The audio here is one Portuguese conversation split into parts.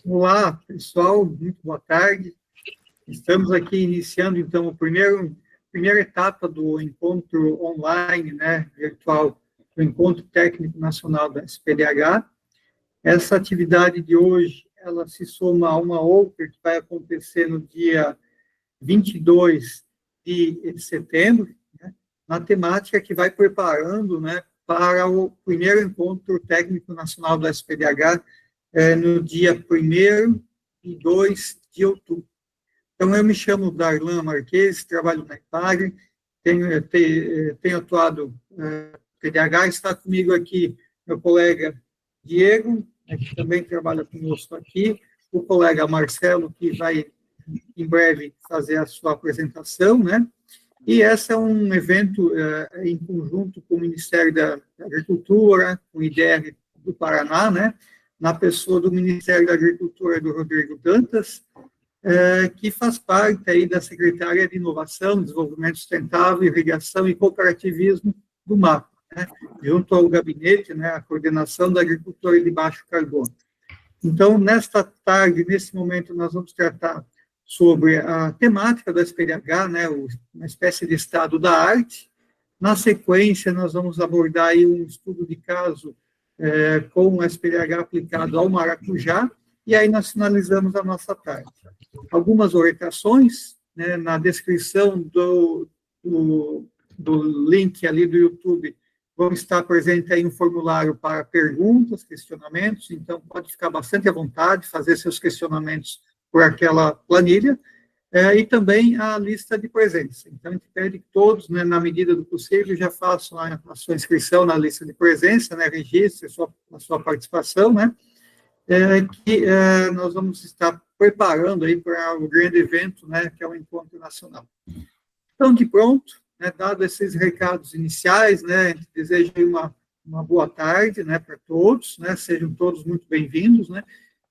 Olá, pessoal, muito boa tarde. Estamos aqui iniciando, então, primeira etapa do encontro online, né, virtual, do Encontro Técnico Nacional da SPDH. Essa atividade de hoje, ela se soma a uma outra que vai acontecer no dia 22 de setembro, né, na temática que vai preparando, né, para o primeiro Encontro Técnico Nacional da SPDH, no dia 1º e 2 de outubro. Então, eu me chamo Darlan Marques, trabalho na IPAGRE, tenho atuado no PDH, está comigo aqui meu colega Diego, que também trabalha conosco aqui, o colega Marcelo, que vai em breve fazer a sua apresentação, né? E esse é um evento em conjunto com o Ministério da Agricultura, com o IDR do Paraná, né? Na pessoa do Ministério da Agricultura, do Rodrigo Dantas, que faz parte aí da Secretaria de Inovação, Desenvolvimento Sustentável, Irrigação e Cooperativismo do MAPA, né? Junto ao gabinete, né? A Coordenação da Agricultura de Baixo Carbono. Então, nesta tarde, nesse momento, nós vamos tratar sobre a temática da SPDH, né, uma espécie de estado da arte. Na sequência, nós vamos abordar aí um estudo de caso com o SPDH aplicado ao maracujá, e aí nós finalizamos a nossa tarde. Algumas orientações, né, na descrição do link ali do YouTube, vão estar presente aí um formulário para perguntas, questionamentos, então pode ficar bastante à vontade, fazer seus questionamentos por aquela planilha, e também a lista de presença. Então, a gente pede que todos, né, na medida do possível, já façam a sua inscrição na lista de presença, né, registre a sua participação, né, que nós vamos estar preparando aí para o grande evento, né, que é o Encontro Nacional. Então, de pronto, né, dado esses recados iniciais, né, a gente deseja uma boa tarde, né, para todos, né, sejam todos muito bem-vindos, né.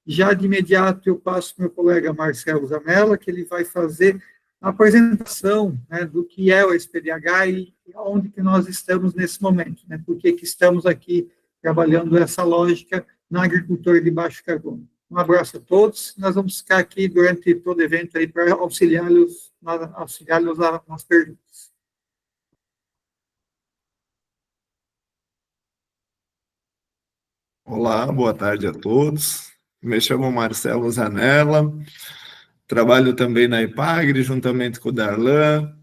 Já de imediato eu passo para o meu colega Marcelo Zanella, que ele vai fazer a apresentação, né, do que é o SPDH e onde que nós estamos nesse momento, né, por que estamos aqui trabalhando essa lógica na agricultura de baixo carbono. Um abraço a todos, nós vamos ficar aqui durante todo o evento aí para auxiliá-los nas perguntas. Olá, boa tarde a todos. Me chamo Marcelo Zanella, trabalho também na IPAGRE, juntamente com o Darlan.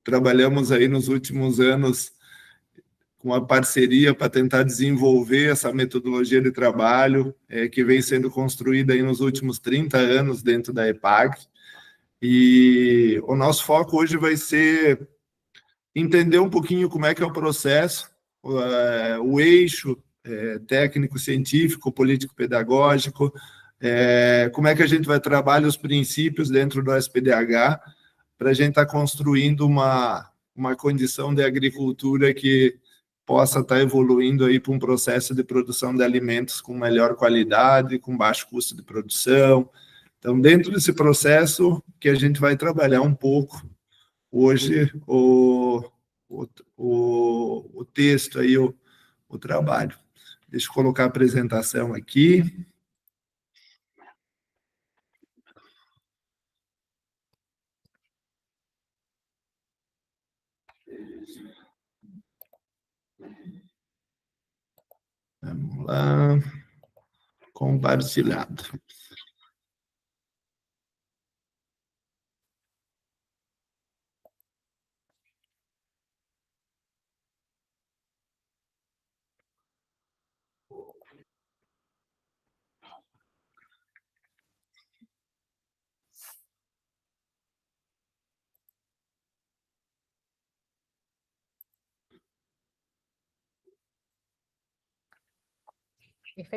Trabalhamos aí nos últimos anos com uma parceria para tentar desenvolver essa metodologia de trabalho que vem sendo construída aí nos últimos 30 anos dentro da IPAGRE. E o nosso foco hoje vai ser entender um pouquinho como é que é o processo, o eixo técnico, científico, político-pedagógico, como é que a gente vai trabalhar os princípios dentro do SPDH para a gente estar construindo uma condição de agricultura que possa estar evoluindo aí para um processo de produção de alimentos com melhor qualidade, com baixo custo de produção. Então, dentro desse processo que a gente vai trabalhar um pouco hoje o texto aí, o trabalho. Deixa eu colocar a apresentação aqui. Vamos lá. Compartilhado.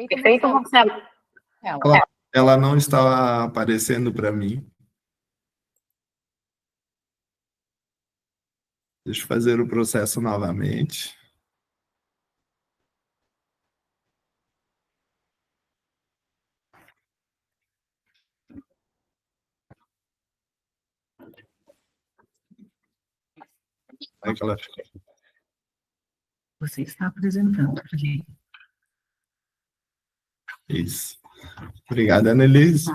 Perfeito, Marcelo. Ela não está aparecendo para mim. Deixa eu fazer o processo novamente. Como é que ela fica? Você está apresentando para mim. Isso. Obrigado, Annelise.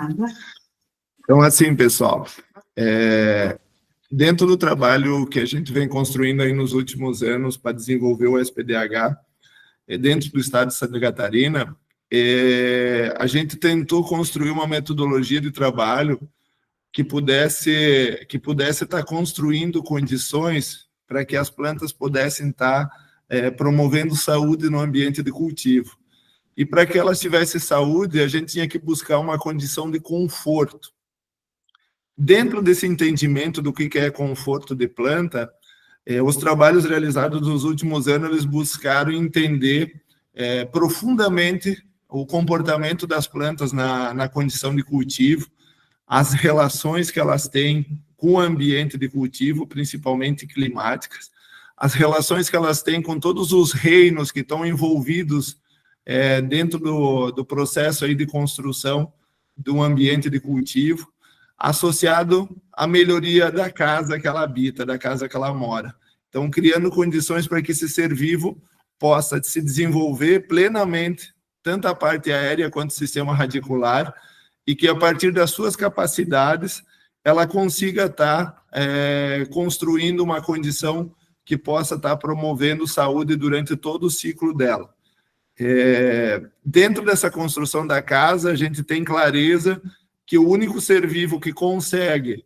Então, assim, pessoal, dentro do trabalho que a gente vem construindo aí nos últimos anos para desenvolver o SPDH, dentro do estado de Santa Catarina, a gente tentou construir uma metodologia de trabalho que pudesse estar construindo condições para que as plantas pudessem estar promovendo saúde no ambiente de cultivo. E para que elas tivessem saúde, a gente tinha que buscar uma condição de conforto. Dentro desse entendimento do que é conforto de planta, os trabalhos realizados nos últimos anos, eles buscaram entender profundamente o comportamento das plantas na condição de cultivo, as relações que elas têm com o ambiente de cultivo, principalmente climáticas, as relações que elas têm com todos os reinos que estão envolvidos dentro do processo aí de construção de um ambiente de cultivo, associado à melhoria da casa que ela habita, da casa que ela mora. Então, criando condições para que esse ser vivo possa se desenvolver plenamente, tanto a parte aérea quanto o sistema radicular, e que, a partir das suas capacidades, ela consiga estar construindo uma condição que possa estar promovendo saúde durante todo o ciclo dela. Dentro dessa construção da casa, a gente tem clareza que o único ser vivo que consegue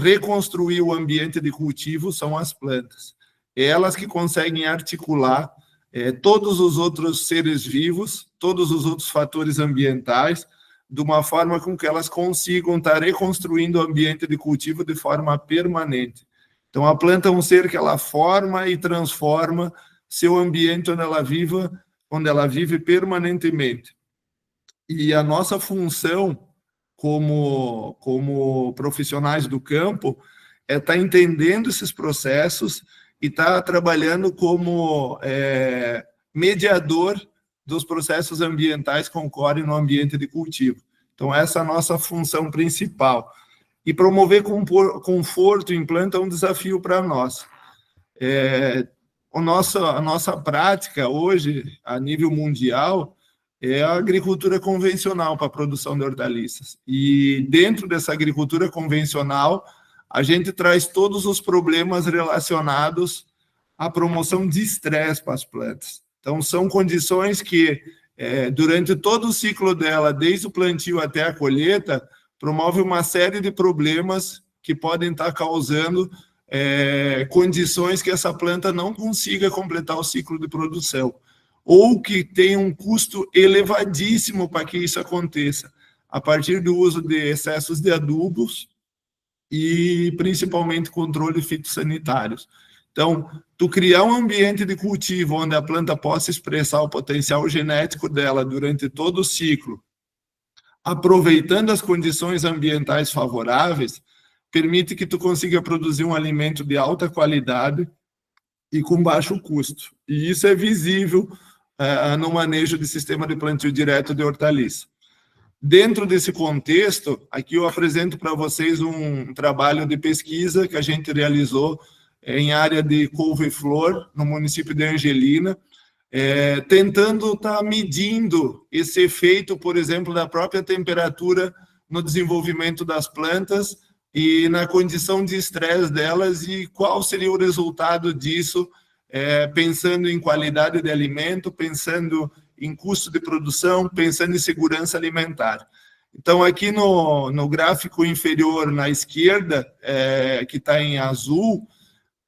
reconstruir o ambiente de cultivo são as plantas. Elas que conseguem articular todos os outros seres vivos, todos os outros fatores ambientais, de uma forma com que elas consigam estar reconstruindo o ambiente de cultivo de forma permanente. Então, a planta é um ser que ela forma e transforma seu ambiente onde ela vive permanentemente. E a nossa função como profissionais do campo é estar entendendo esses processos e estar trabalhando como mediador dos processos ambientais que ocorrem no ambiente de cultivo. Então, essa é a nossa função principal. E promover conforto em planta é um desafio para nós. A nossa prática hoje, a nível mundial, é a agricultura convencional para a produção de hortaliças. E dentro dessa agricultura convencional, a gente traz todos os problemas relacionados à promoção de estresse para as plantas. Então, são condições que, durante todo o ciclo dela, desde o plantio até a colheita, promove uma série de problemas que podem estar causando condições que essa planta não consiga completar o ciclo de produção, ou que tem um custo elevadíssimo para que isso aconteça, a partir do uso de excessos de adubos e, principalmente, controle fitossanitários. Então, tu criar um ambiente de cultivo onde a planta possa expressar o potencial genético dela durante todo o ciclo, aproveitando as condições ambientais favoráveis, permite que tu consiga produzir um alimento de alta qualidade e com baixo custo. E isso é visível no manejo de sistema de plantio direto de hortaliça. Dentro desse contexto, aqui eu apresento para vocês um trabalho de pesquisa que a gente realizou em área de couve-flor, no município de Angelina, tentando estar medindo esse efeito, por exemplo, da própria temperatura no desenvolvimento das plantas e na condição de estresse delas, e qual seria o resultado disso, pensando em qualidade de alimento, pensando em custo de produção, pensando em segurança alimentar. Então, aqui no gráfico inferior na esquerda, que está em azul,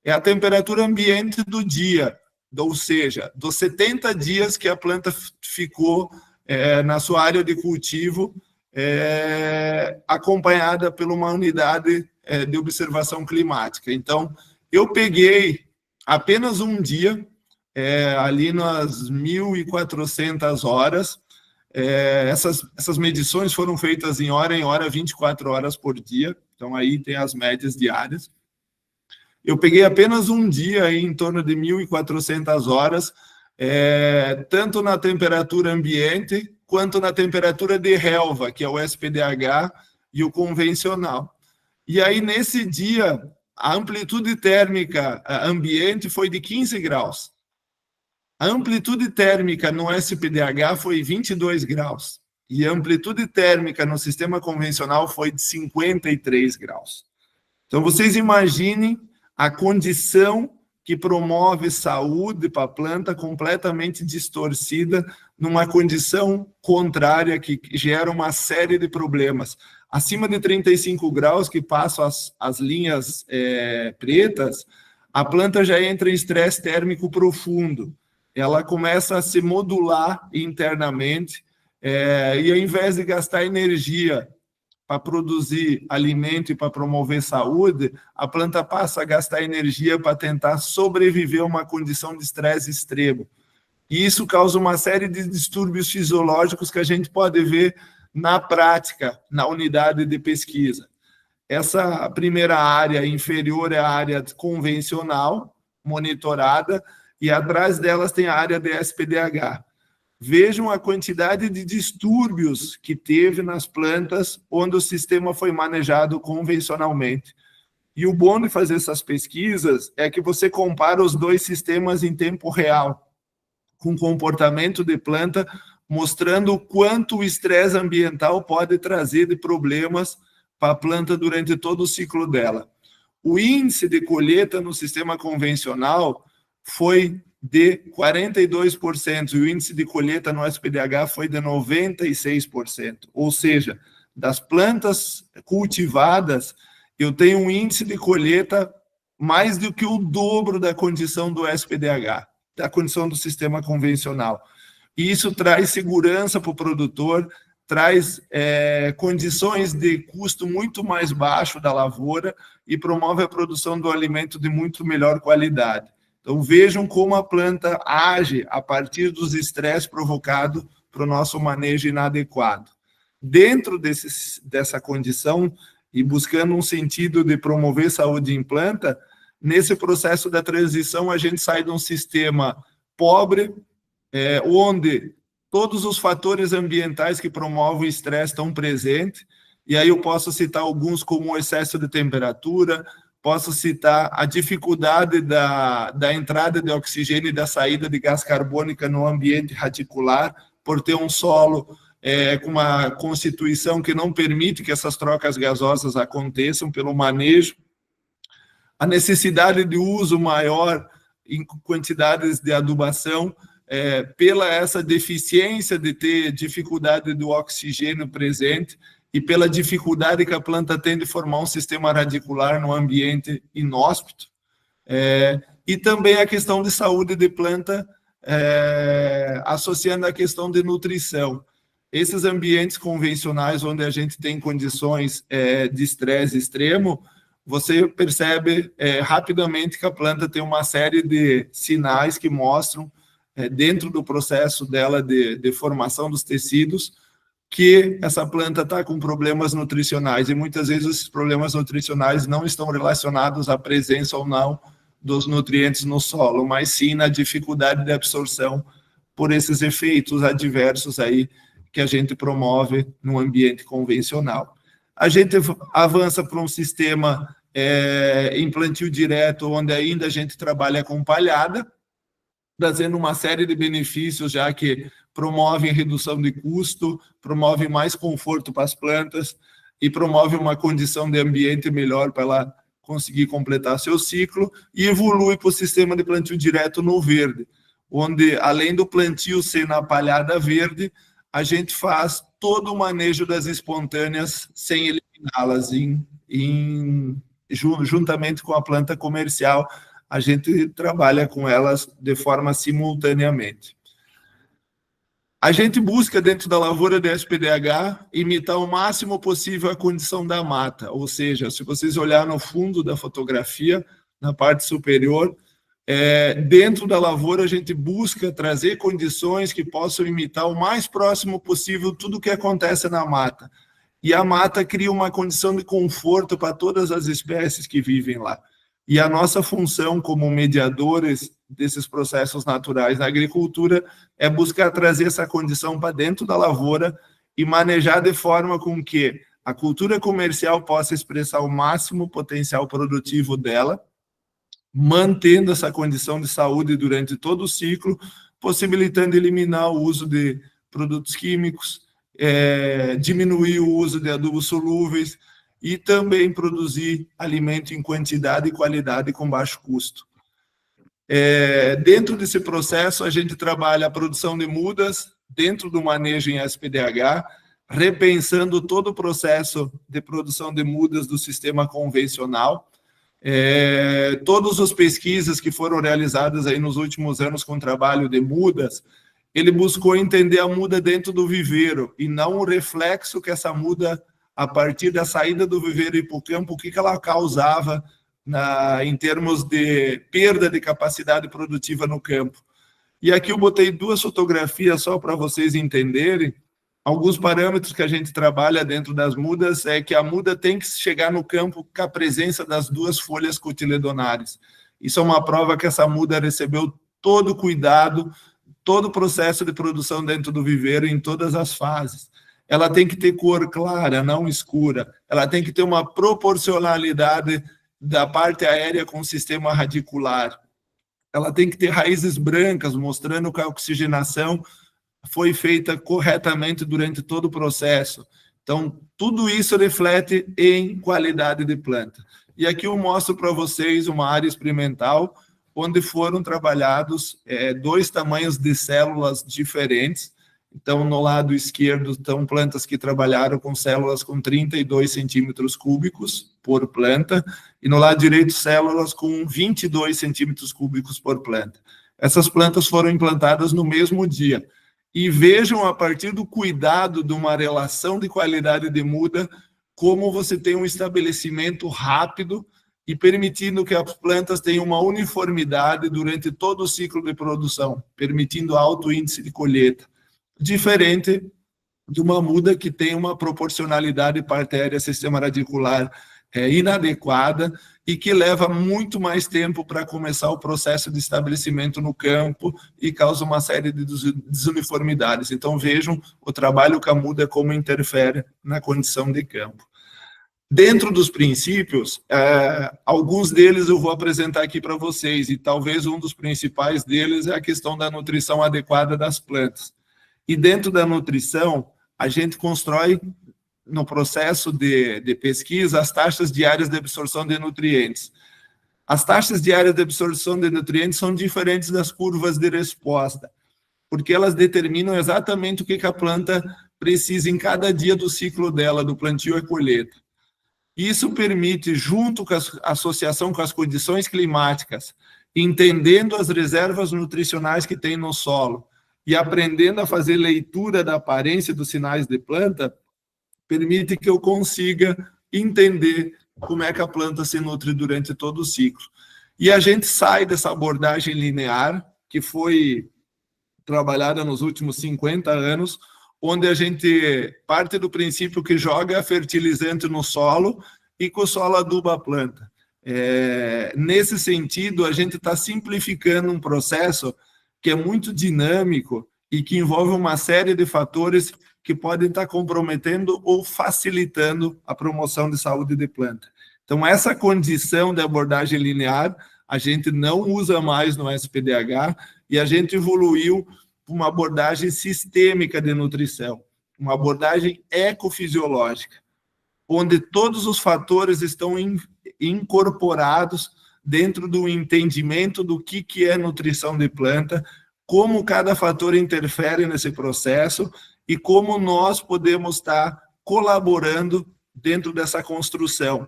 é a temperatura ambiente do dia, ou seja, dos 70 dias que a planta ficou na sua área de cultivo, acompanhada por uma unidade de observação climática. Então, eu peguei apenas um dia, ali nas 1.400 horas, essas medições foram feitas em hora, 24 horas por dia, então aí tem as médias diárias. Eu peguei apenas um dia, aí, em torno de 1.400 horas, tanto na temperatura ambiente, quanto na temperatura de relva, que é o SPDH e o convencional. E aí, nesse dia, a amplitude térmica ambiente foi de 15 graus. A amplitude térmica no SPDH foi 22 graus. e a amplitude térmica no sistema convencional foi de 53 graus. Então, vocês imaginem a condição que promove saúde para a planta completamente distorcida, numa condição contrária que gera uma série de problemas. Acima de 35 graus, que passam as linhas pretas, a planta já entra em estresse térmico profundo. Ela começa a se modular internamente, e ao invés de gastar energia para produzir alimento e para promover saúde, a planta passa a gastar energia para tentar sobreviver a uma condição de estresse extremo. E isso causa uma série de distúrbios fisiológicos que a gente pode ver na prática, na unidade de pesquisa. Essa primeira área inferior é a área convencional, monitorada, e atrás delas tem a área de SPDH. Vejam a quantidade de distúrbios que teve nas plantas onde o sistema foi manejado convencionalmente. E o bom de fazer essas pesquisas é que você compara os dois sistemas em tempo real, com comportamento de planta, mostrando o quanto o estresse ambiental pode trazer de problemas para a planta durante todo o ciclo dela. O índice de colheita no sistema convencional foi de 42%, e o índice de colheita no SPDH foi de 96%. Ou seja, das plantas cultivadas, eu tenho um índice de colheita mais do que o dobro da condição do SPDH, da condição do sistema convencional. E isso traz segurança para o produtor, traz condições de custo muito mais baixo da lavoura e promove a produção do alimento de muito melhor qualidade. Então, vejam como a planta age a partir dos estresses provocados para o nosso manejo inadequado. Dentro dessa condição, e buscando um sentido de promover saúde em planta, nesse processo da transição, a gente sai de um sistema pobre, onde todos os fatores ambientais que promovem o estresse estão presentes, e aí eu posso citar alguns como o excesso de temperatura, posso citar a dificuldade da entrada de oxigênio e da saída de gás carbônica no ambiente radicular, por ter um solo com uma constituição que não permite que essas trocas gasosas aconteçam pelo manejo, a necessidade de uso maior em quantidades de adubação, pela essa deficiência de ter dificuldade do oxigênio presente, e pela dificuldade que a planta tem de formar um sistema radicular no ambiente inóspito, e também a questão de saúde de planta, associando a questão de nutrição. Esses ambientes convencionais, onde a gente tem condições de estresse extremo, você percebe rapidamente que a planta tem uma série de sinais que mostram, dentro do processo dela de formação dos tecidos, que essa planta está com problemas nutricionais, e muitas vezes esses problemas nutricionais não estão relacionados à presença ou não dos nutrientes no solo, mas sim na dificuldade de absorção por esses efeitos adversos aí que a gente promove no ambiente convencional. A gente avança para um sistema em plantio direto, onde ainda a gente trabalha com palhada, trazendo uma série de benefícios, já que promovem redução de custo, promovem mais conforto para as plantas e promove uma condição de ambiente melhor para ela conseguir completar seu ciclo, e evolui para o sistema de plantio direto no verde, onde, além do plantio ser na palhada verde, a gente faz todo o manejo das espontâneas sem eliminá-las, juntamente com a planta comercial, a gente trabalha com elas de forma simultaneamente. A gente busca, dentro da lavoura de SPDH, imitar o máximo possível a condição da mata, ou seja, se vocês olharem no fundo da fotografia, na parte superior, dentro da lavoura a gente busca trazer condições que possam imitar o mais próximo possível tudo o que acontece na mata. E a mata cria uma condição de conforto para todas as espécies que vivem lá. E a nossa função como mediadores desses processos naturais na agricultura é buscar trazer essa condição para dentro da lavoura e manejar de forma com que a cultura comercial possa expressar o máximo potencial produtivo dela, mantendo essa condição de saúde durante todo o ciclo, possibilitando eliminar o uso de produtos químicos, diminuir o uso de adubos solúveis e também produzir alimento em quantidade e qualidade com baixo custo. Dentro desse processo, a gente trabalha a produção de mudas dentro do manejo em SPDH, repensando todo o processo de produção de mudas do sistema convencional. Todas as pesquisas que foram realizadas aí nos últimos anos com trabalho de mudas, ele buscou entender a muda dentro do viveiro e não o reflexo que essa muda, a partir da saída do viveiro e para o campo, o que ela causava em termos de perda de capacidade produtiva no campo. E aqui eu botei 2 fotografias só para vocês entenderem. Alguns parâmetros que a gente trabalha dentro das mudas é que a muda tem que chegar no campo com a presença das 2 folhas cotiledonares. Isso é uma prova que essa muda recebeu todo o cuidado, todo o processo de produção dentro do viveiro em todas as fases. Ela tem que ter cor clara, não escura. Ela tem que ter uma proporcionalidade da parte aérea com o sistema radicular. Ela tem que ter raízes brancas, mostrando que a oxigenação foi feita corretamente durante todo o processo. Então, tudo isso reflete em qualidade de planta. E aqui eu mostro para vocês uma área experimental onde foram trabalhados 2 tamanhos de células diferentes. Então, no lado esquerdo estão plantas que trabalharam com células com 32 centímetros cúbicos por planta, e no lado direito, células com 22 centímetros cúbicos por planta. Essas plantas foram implantadas no mesmo dia. E vejam, a partir do cuidado de uma relação de qualidade de muda, como você tem um estabelecimento rápido e permitindo que as plantas tenham uma uniformidade durante todo o ciclo de produção, permitindo alto índice de colheita. Diferente de uma muda que tem uma proporcionalidade parte aérea sistema radicular inadequada e que leva muito mais tempo para começar o processo de estabelecimento no campo e causa uma série de desuniformidades. Então, vejam o trabalho que a muda como interfere na condição de campo. Dentro dos princípios, alguns deles eu vou apresentar aqui para vocês, e talvez um dos principais deles é a questão da nutrição adequada das plantas. E dentro da nutrição, a gente constrói, no processo de pesquisa, as taxas diárias de absorção de nutrientes. As taxas diárias de absorção de nutrientes são diferentes das curvas de resposta, porque elas determinam exatamente o que a planta precisa em cada dia do ciclo dela, do plantio à colheita. Isso permite, junto com a associação com as condições climáticas, entendendo as reservas nutricionais que tem no solo e aprendendo a fazer leitura da aparência dos sinais de planta, permite que eu consiga entender como é que a planta se nutre durante todo o ciclo. E a gente sai dessa abordagem linear, que foi trabalhada nos últimos 50 anos, onde a gente parte do princípio que joga fertilizante no solo e que o solo aduba a planta. Nesse sentido, a gente está simplificando um processo que é muito dinâmico e que envolve uma série de fatores que podem estar comprometendo ou facilitando a promoção de saúde de planta. Então, essa condição de abordagem linear, a gente não usa mais no SPDH e a gente evoluiu para uma abordagem sistêmica de nutrição, uma abordagem ecofisiológica, onde todos os fatores estão incorporados dentro do entendimento do que é nutrição de planta, como cada fator interfere nesse processo e como nós podemos estar colaborando dentro dessa construção,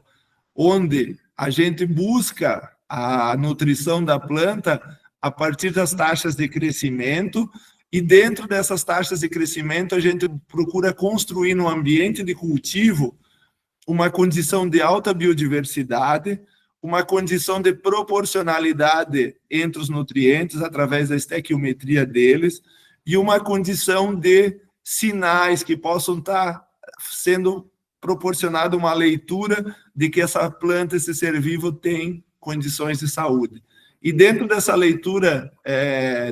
onde a gente busca a nutrição da planta a partir das taxas de crescimento, e dentro dessas taxas de crescimento a gente procura construir no ambiente de cultivo uma condição de alta biodiversidade, uma condição de proporcionalidade entre os nutrientes através da estequiometria deles, e uma condição de sinais que possam estar sendo proporcionada uma leitura de que essa planta, esse ser vivo, tem condições de saúde. E dentro dessa leitura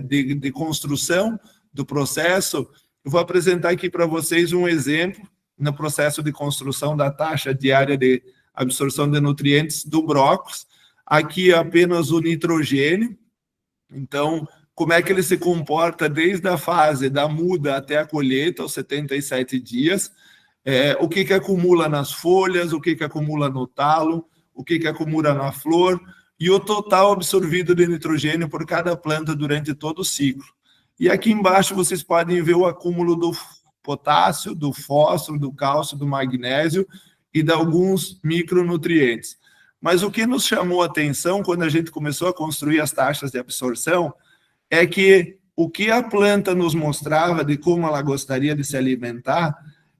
de construção do processo, eu vou apresentar aqui para vocês um exemplo no processo de construção da taxa diária de absorção de nutrientes do brócolis. Aqui apenas o nitrogênio. Então, como é que ele se comporta desde a fase da muda até a colheita, aos 77 dias, o que acumula nas folhas, o que acumula no talo, o que acumula na flor, e o total absorvido de nitrogênio por cada planta durante todo o ciclo. E aqui embaixo vocês podem ver o acúmulo do potássio, do fósforo, do cálcio, do magnésio e de alguns micronutrientes. Mas o que nos chamou a atenção quando a gente começou a construir as taxas de absorção é que o que a planta nos mostrava de como ela gostaria de se alimentar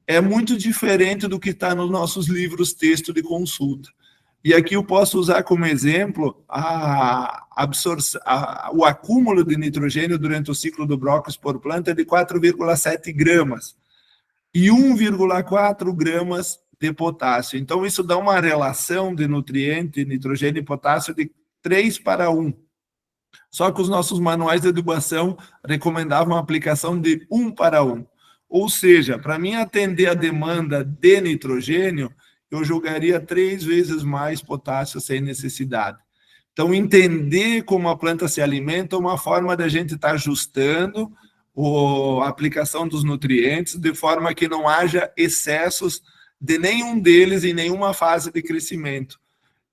é muito diferente do que está nos nossos livros texto de consulta. E aqui eu posso usar como exemplo o acúmulo de nitrogênio durante o ciclo do brócolis por planta de 4,7 gramas e 1,4 gramas de potássio. Então, isso dá uma relação de nutriente, nitrogênio e potássio de 3:1. Só que os nossos manuais de adubação recomendavam a aplicação de 1:1. Ou seja, para mim atender a demanda de nitrogênio, eu jogaria 3 vezes mais potássio sem necessidade. Então, entender como a planta se alimenta é uma forma da gente estar ajustando a aplicação dos nutrientes de forma que não haja excessos de nenhum deles em nenhuma fase de crescimento.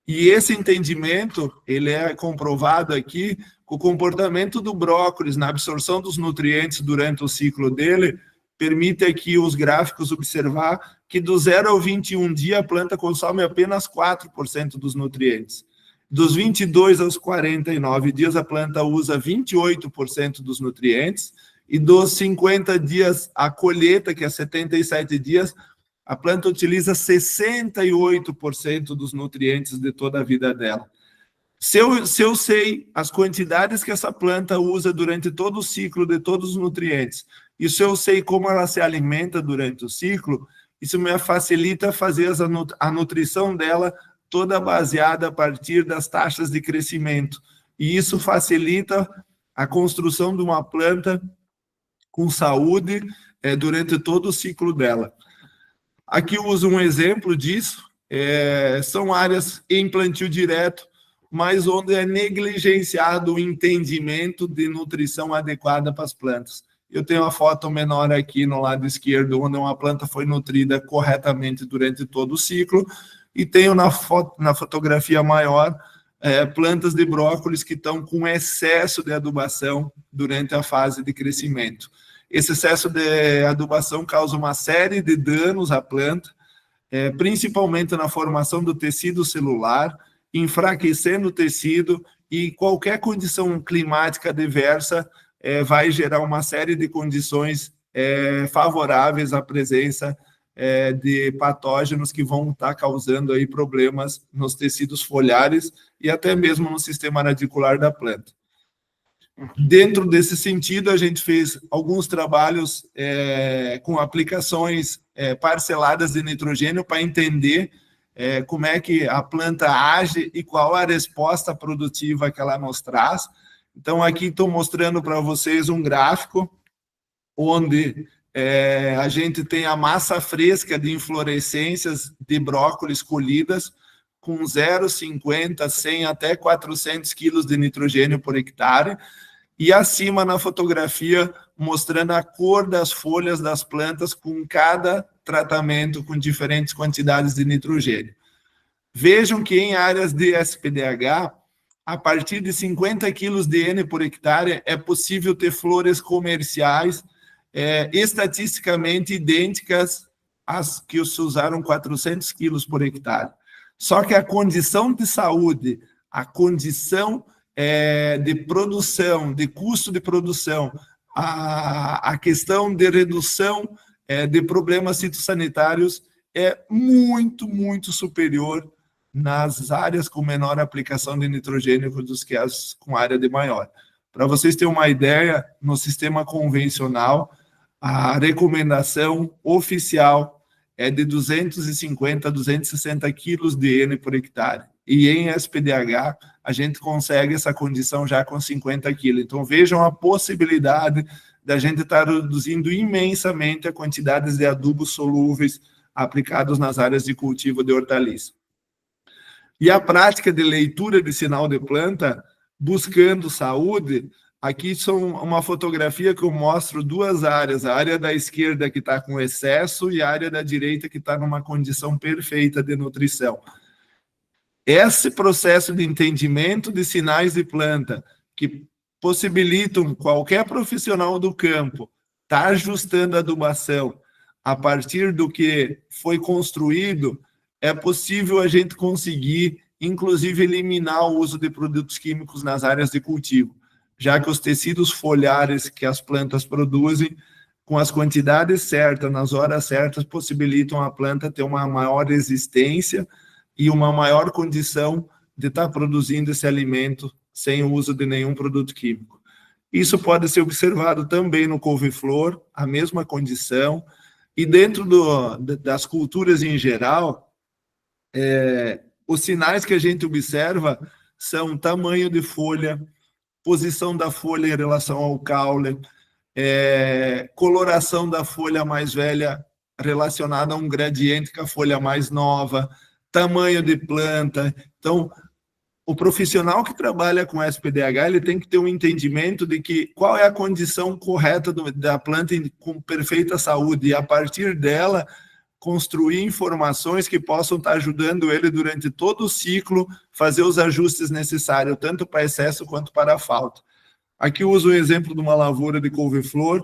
E esse entendimento, ele é comprovado aqui com o comportamento do brócolis na absorção dos nutrientes durante o ciclo dele, permite aqui os gráficos observar que do 0 ao 21 dia a planta consome apenas 4% dos nutrientes. Dos 22 aos 49 dias a planta usa 28% dos nutrientes e dos 50 dias à colheita, que é 77 dias, a planta utiliza 68% dos nutrientes de toda a vida dela. Se eu sei as quantidades que essa planta usa durante todo o ciclo de todos os nutrientes, e se eu sei como ela se alimenta durante o ciclo, isso me facilita fazer a nutrição dela toda baseada a partir das taxas de crescimento. E isso facilita a construção de uma planta com saúde durante todo o ciclo dela. Aqui eu uso um exemplo disso, são áreas em plantio direto, mas onde é negligenciado o entendimento de nutrição adequada para as plantas. Eu tenho uma foto menor aqui no lado esquerdo, onde uma planta foi nutrida corretamente durante todo o ciclo, e tenho na fotografia maior plantas de brócolis que estão com excesso de adubação durante a fase de crescimento. Esse excesso de adubação causa uma série de danos à planta, principalmente na formação do tecido celular, enfraquecendo o tecido, e qualquer condição climática adversa vai gerar uma série de condições favoráveis à presença de patógenos que vão estar causando aí problemas nos tecidos foliares e até mesmo no sistema radicular da planta. Dentro desse sentido, a gente fez alguns trabalhos com aplicações parceladas de nitrogênio para entender como é que a planta age e qual a resposta produtiva que ela nos traz. Então, aqui estou mostrando para vocês um gráfico onde a gente tem a massa fresca de inflorescências de brócolis colhidas com 0,50, 100 até 400 quilos de nitrogênio por hectare, e acima na fotografia mostrando a cor das folhas das plantas com cada tratamento com diferentes quantidades de nitrogênio. Vejam que em áreas de SPDH, a partir de 50 quilos de N por hectare, é possível ter flores comerciais estatisticamente idênticas às que se usaram 400 quilos por hectare. Só que a condição de saúde, a condição de produção, de custo de produção, a questão de redução de problemas fitossanitários é muito, muito superior nas áreas com menor aplicação de nitrogênio do que as com área de maior. Para vocês terem uma ideia, no sistema convencional, a recomendação oficial é de 250 a 260 quilos de N por hectare. E em SPDH, a gente consegue essa condição já com 50 quilos. Então, vejam a possibilidade da gente estar reduzindo imensamente a quantidade de adubos solúveis aplicados nas áreas de cultivo de hortaliça. E a prática de leitura de sinal de planta, buscando saúde, Aqui são uma fotografia que eu mostro duas áreas, a área da esquerda que está com excesso e a área da direita que está numa condição perfeita de nutrição. Esse processo de entendimento de sinais de planta, que possibilitam qualquer profissional do campo estar ajustando a adubação a partir do que foi construído, é possível a gente conseguir, inclusive, eliminar o uso de produtos químicos nas áreas de cultivo, já que os tecidos foliares que as plantas produzem, com as quantidades certas, nas horas certas, possibilitam a planta ter uma maior resistência e uma maior condição de estar produzindo esse alimento sem o uso de nenhum produto químico. Isso pode ser observado também no couve-flor, a mesma condição, e dentro das culturas em geral, os sinais que a gente observa são tamanho de folha, posição da folha em relação ao caule, coloração da folha mais velha relacionada a um gradiente com a folha mais nova, tamanho de planta. Então, o profissional que trabalha com SPDH, ele tem que ter um entendimento de que qual é a condição correta da planta com perfeita saúde, e a partir dela construir informações que possam estar ajudando ele durante todo o ciclo, fazer os ajustes necessários, tanto para excesso quanto para falta. Aqui eu uso o exemplo de uma lavoura de couve-flor,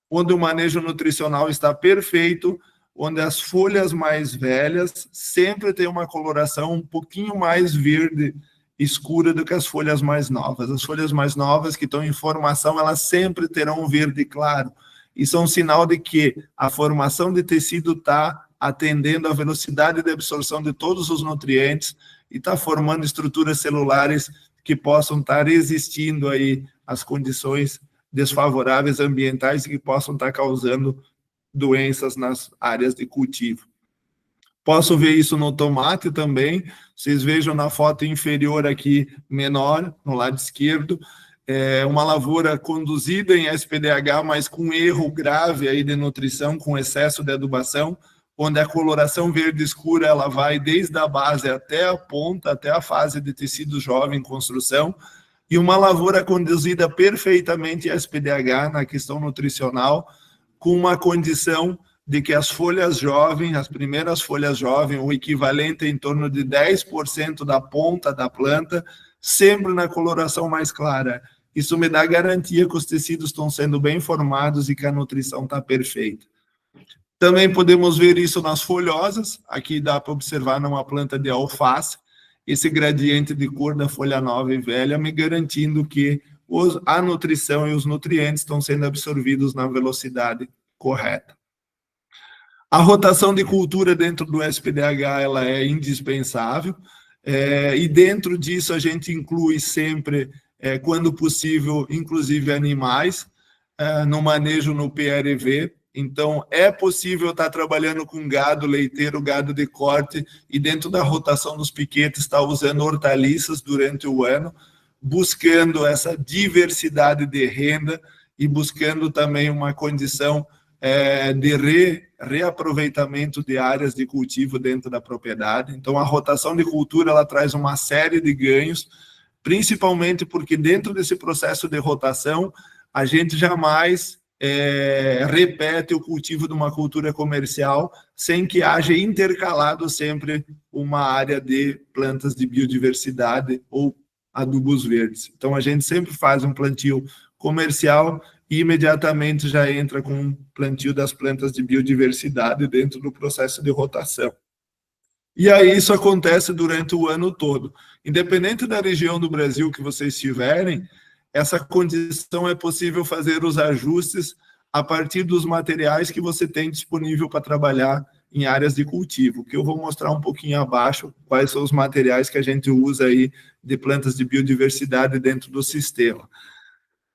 onde o manejo nutricional está perfeito, onde as folhas mais velhas sempre têm uma coloração um pouquinho mais verde escura do que as folhas mais novas. As folhas mais novas que estão em formação, elas sempre terão um verde claro. Isso é um sinal de que a formação de tecido está atendendo à velocidade de absorção de todos os nutrientes e está formando estruturas celulares que possam estar resistindo aí às condições desfavoráveis ambientais e que possam estar causando doenças nas áreas de cultivo. Posso ver isso no tomate também. Vocês vejam na foto inferior aqui, menor, no lado esquerdo, uma lavoura conduzida em SPDH, mas com erro grave aí de nutrição, com excesso de adubação, onde a coloração verde escura ela vai desde a base até a ponta, até a fase de tecido jovem em construção, e uma lavoura conduzida perfeitamente em SPDH na questão nutricional, com uma condição de que as folhas jovens, as primeiras folhas jovens, o equivalente em torno de 10% da ponta da planta, sempre na coloração mais clara. Isso me dá garantia que os tecidos estão sendo bem formados e que a nutrição está perfeita. Também podemos ver isso nas folhosas. Aqui dá para observar numa planta de alface, esse gradiente de cor da folha nova e velha, me garantindo que a nutrição e os nutrientes estão sendo absorvidos na velocidade correta. A rotação de cultura dentro do SPDH ela é indispensável, e dentro disso a gente inclui sempre, quando possível, inclusive animais, no manejo no PRV. Então, é possível estar trabalhando com gado leiteiro, gado de corte, e dentro da rotação dos piquetes estar usando hortaliças durante o ano, buscando essa diversidade de renda e buscando também uma condição de reaproveitamento de áreas de cultivo dentro da propriedade. Então, a rotação de cultura ela traz uma série de ganhos, principalmente porque dentro desse processo de rotação, a gente jamais repete o cultivo de uma cultura comercial sem que haja intercalado sempre uma área de plantas de biodiversidade ou adubos verdes. Então, a gente sempre faz um plantio comercial e imediatamente já entra com um plantio das plantas de biodiversidade dentro do processo de rotação. E aí isso acontece durante o ano todo. Independente da região do Brasil que vocês tiverem, essa condição é possível fazer os ajustes a partir dos materiais que você tem disponível para trabalhar em áreas de cultivo, que eu vou mostrar um pouquinho abaixo quais são os materiais que a gente usa aí de plantas de biodiversidade dentro do sistema.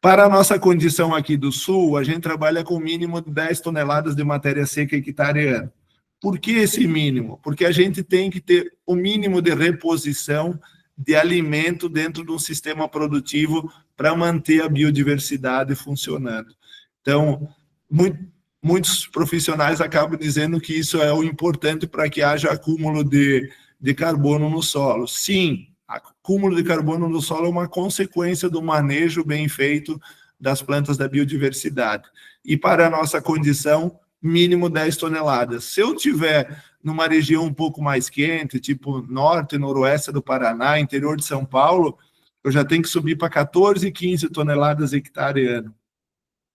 Para a nossa condição aqui do Sul, a gente trabalha com o mínimo de 10 toneladas de matéria seca hectare ano. Por que esse mínimo? Porque a gente tem que ter o mínimo de reposição de alimento dentro de um sistema produtivo para manter a biodiversidade funcionando. Então, muitos profissionais acabam dizendo que isso é o importante para que haja acúmulo de carbono no solo. Sim, acúmulo de carbono no solo é uma consequência do manejo bem feito das plantas da biodiversidade. E para a nossa condição, mínimo 10 toneladas. Se eu tiver numa região um pouco mais quente, tipo norte e noroeste do Paraná, interior de São Paulo, eu já tenho que subir para 14, 15 toneladas hectare ano.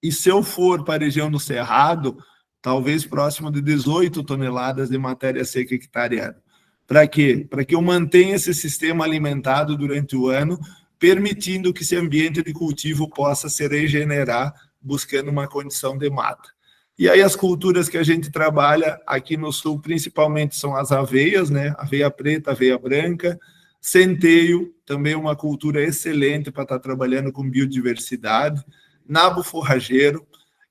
E se eu for para a região do Cerrado, talvez próximo de 18 toneladas de matéria seca hectare ano. Para quê? Para que eu mantenha esse sistema alimentado durante o ano, permitindo que esse ambiente de cultivo possa se regenerar, buscando uma condição de mata. E aí as culturas que a gente trabalha aqui no sul, principalmente, são as aveias, né? Aveia preta, aveia branca, centeio, também uma cultura excelente para estar trabalhando com biodiversidade, nabo forrageiro,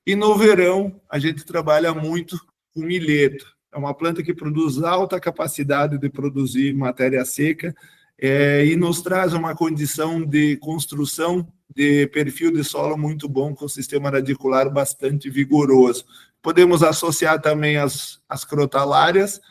e no verão a gente trabalha muito com milheto. É uma planta que produz alta capacidade de produzir matéria seca e nos traz uma condição de construção de perfil de solo muito bom, com sistema radicular bastante vigoroso. Podemos associar também as crotalárias,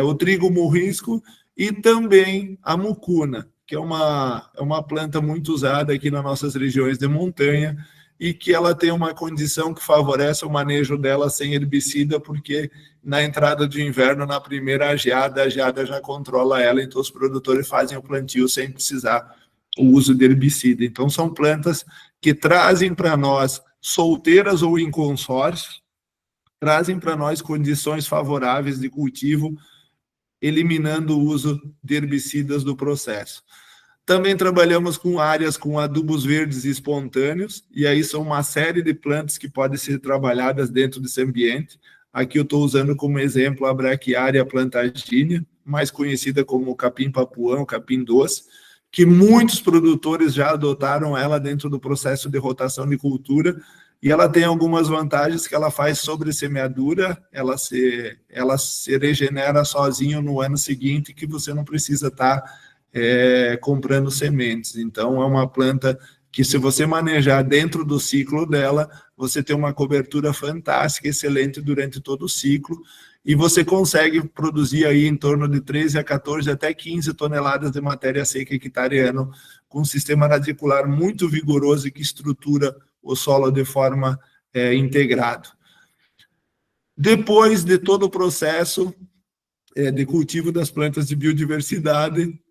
o trigo murrisco e também a mucuna, que é uma planta muito usada aqui nas nossas regiões de montanha, e que ela tem uma condição que favorece o manejo dela sem herbicida, porque na entrada de inverno, na primeira a geada já controla ela, então os produtores fazem o plantio sem precisar o uso de herbicida. Então são plantas que trazem para nós, solteiras ou em consórcio, trazem para nós condições favoráveis de cultivo, eliminando o uso de herbicidas do processo. Também trabalhamos com áreas com adubos verdes espontâneos, e aí são uma série de plantas que podem ser trabalhadas dentro desse ambiente. Aqui eu estou usando como exemplo a Braquiária plantagínea, mais conhecida como capim papuã, capim doce, que muitos produtores já adotaram ela dentro do processo de rotação de cultura, e ela tem algumas vantagens que ela faz sobre semeadura, ela se regenera sozinho no ano seguinte, que você não precisa estar comprando sementes. Então é uma planta que, se você manejar dentro do ciclo dela, você tem uma cobertura fantástica, excelente durante todo o ciclo, e você consegue produzir aí em torno de 13 a 14 até 15 toneladas de matéria seca hectare ano, com um sistema radicular muito vigoroso e que estrutura o solo de forma integrada. Depois de todo o processo de cultivo das plantas de biodiversidade,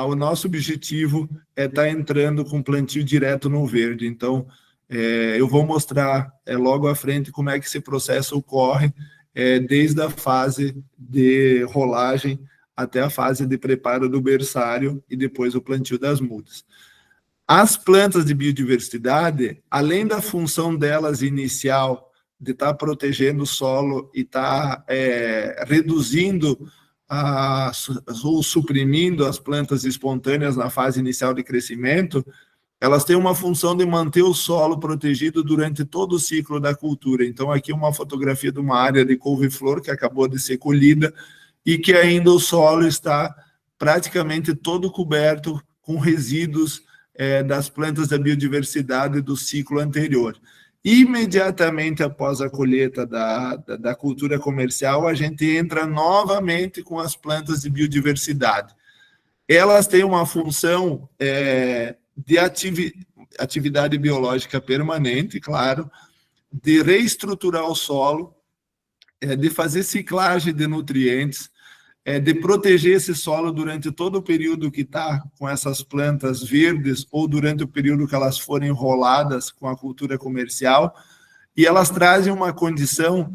o nosso objetivo é estar entrando com plantio direto no verde. Então, eu vou mostrar logo à frente como é que esse processo ocorre, desde a fase de rolagem até a fase de preparo do berçário e depois o plantio das mudas. As plantas de biodiversidade, além da função delas inicial de estar protegendo o solo e estar reduzindo ou suprimindo as plantas espontâneas na fase inicial de crescimento, elas têm uma função de manter o solo protegido durante todo o ciclo da cultura. Então, aqui uma fotografia de uma área de couve-flor que acabou de ser colhida e que ainda o solo está praticamente todo coberto com resíduos das plantas da biodiversidade do ciclo anterior. Imediatamente após a colheita da cultura comercial, a gente entra novamente com as plantas de biodiversidade. Elas têm uma função de atividade biológica permanente, claro, de reestruturar o solo, de fazer ciclagem de nutrientes, de proteger esse solo durante todo o período que está com essas plantas verdes ou durante o período que elas forem enroladas com a cultura comercial, e elas trazem uma condição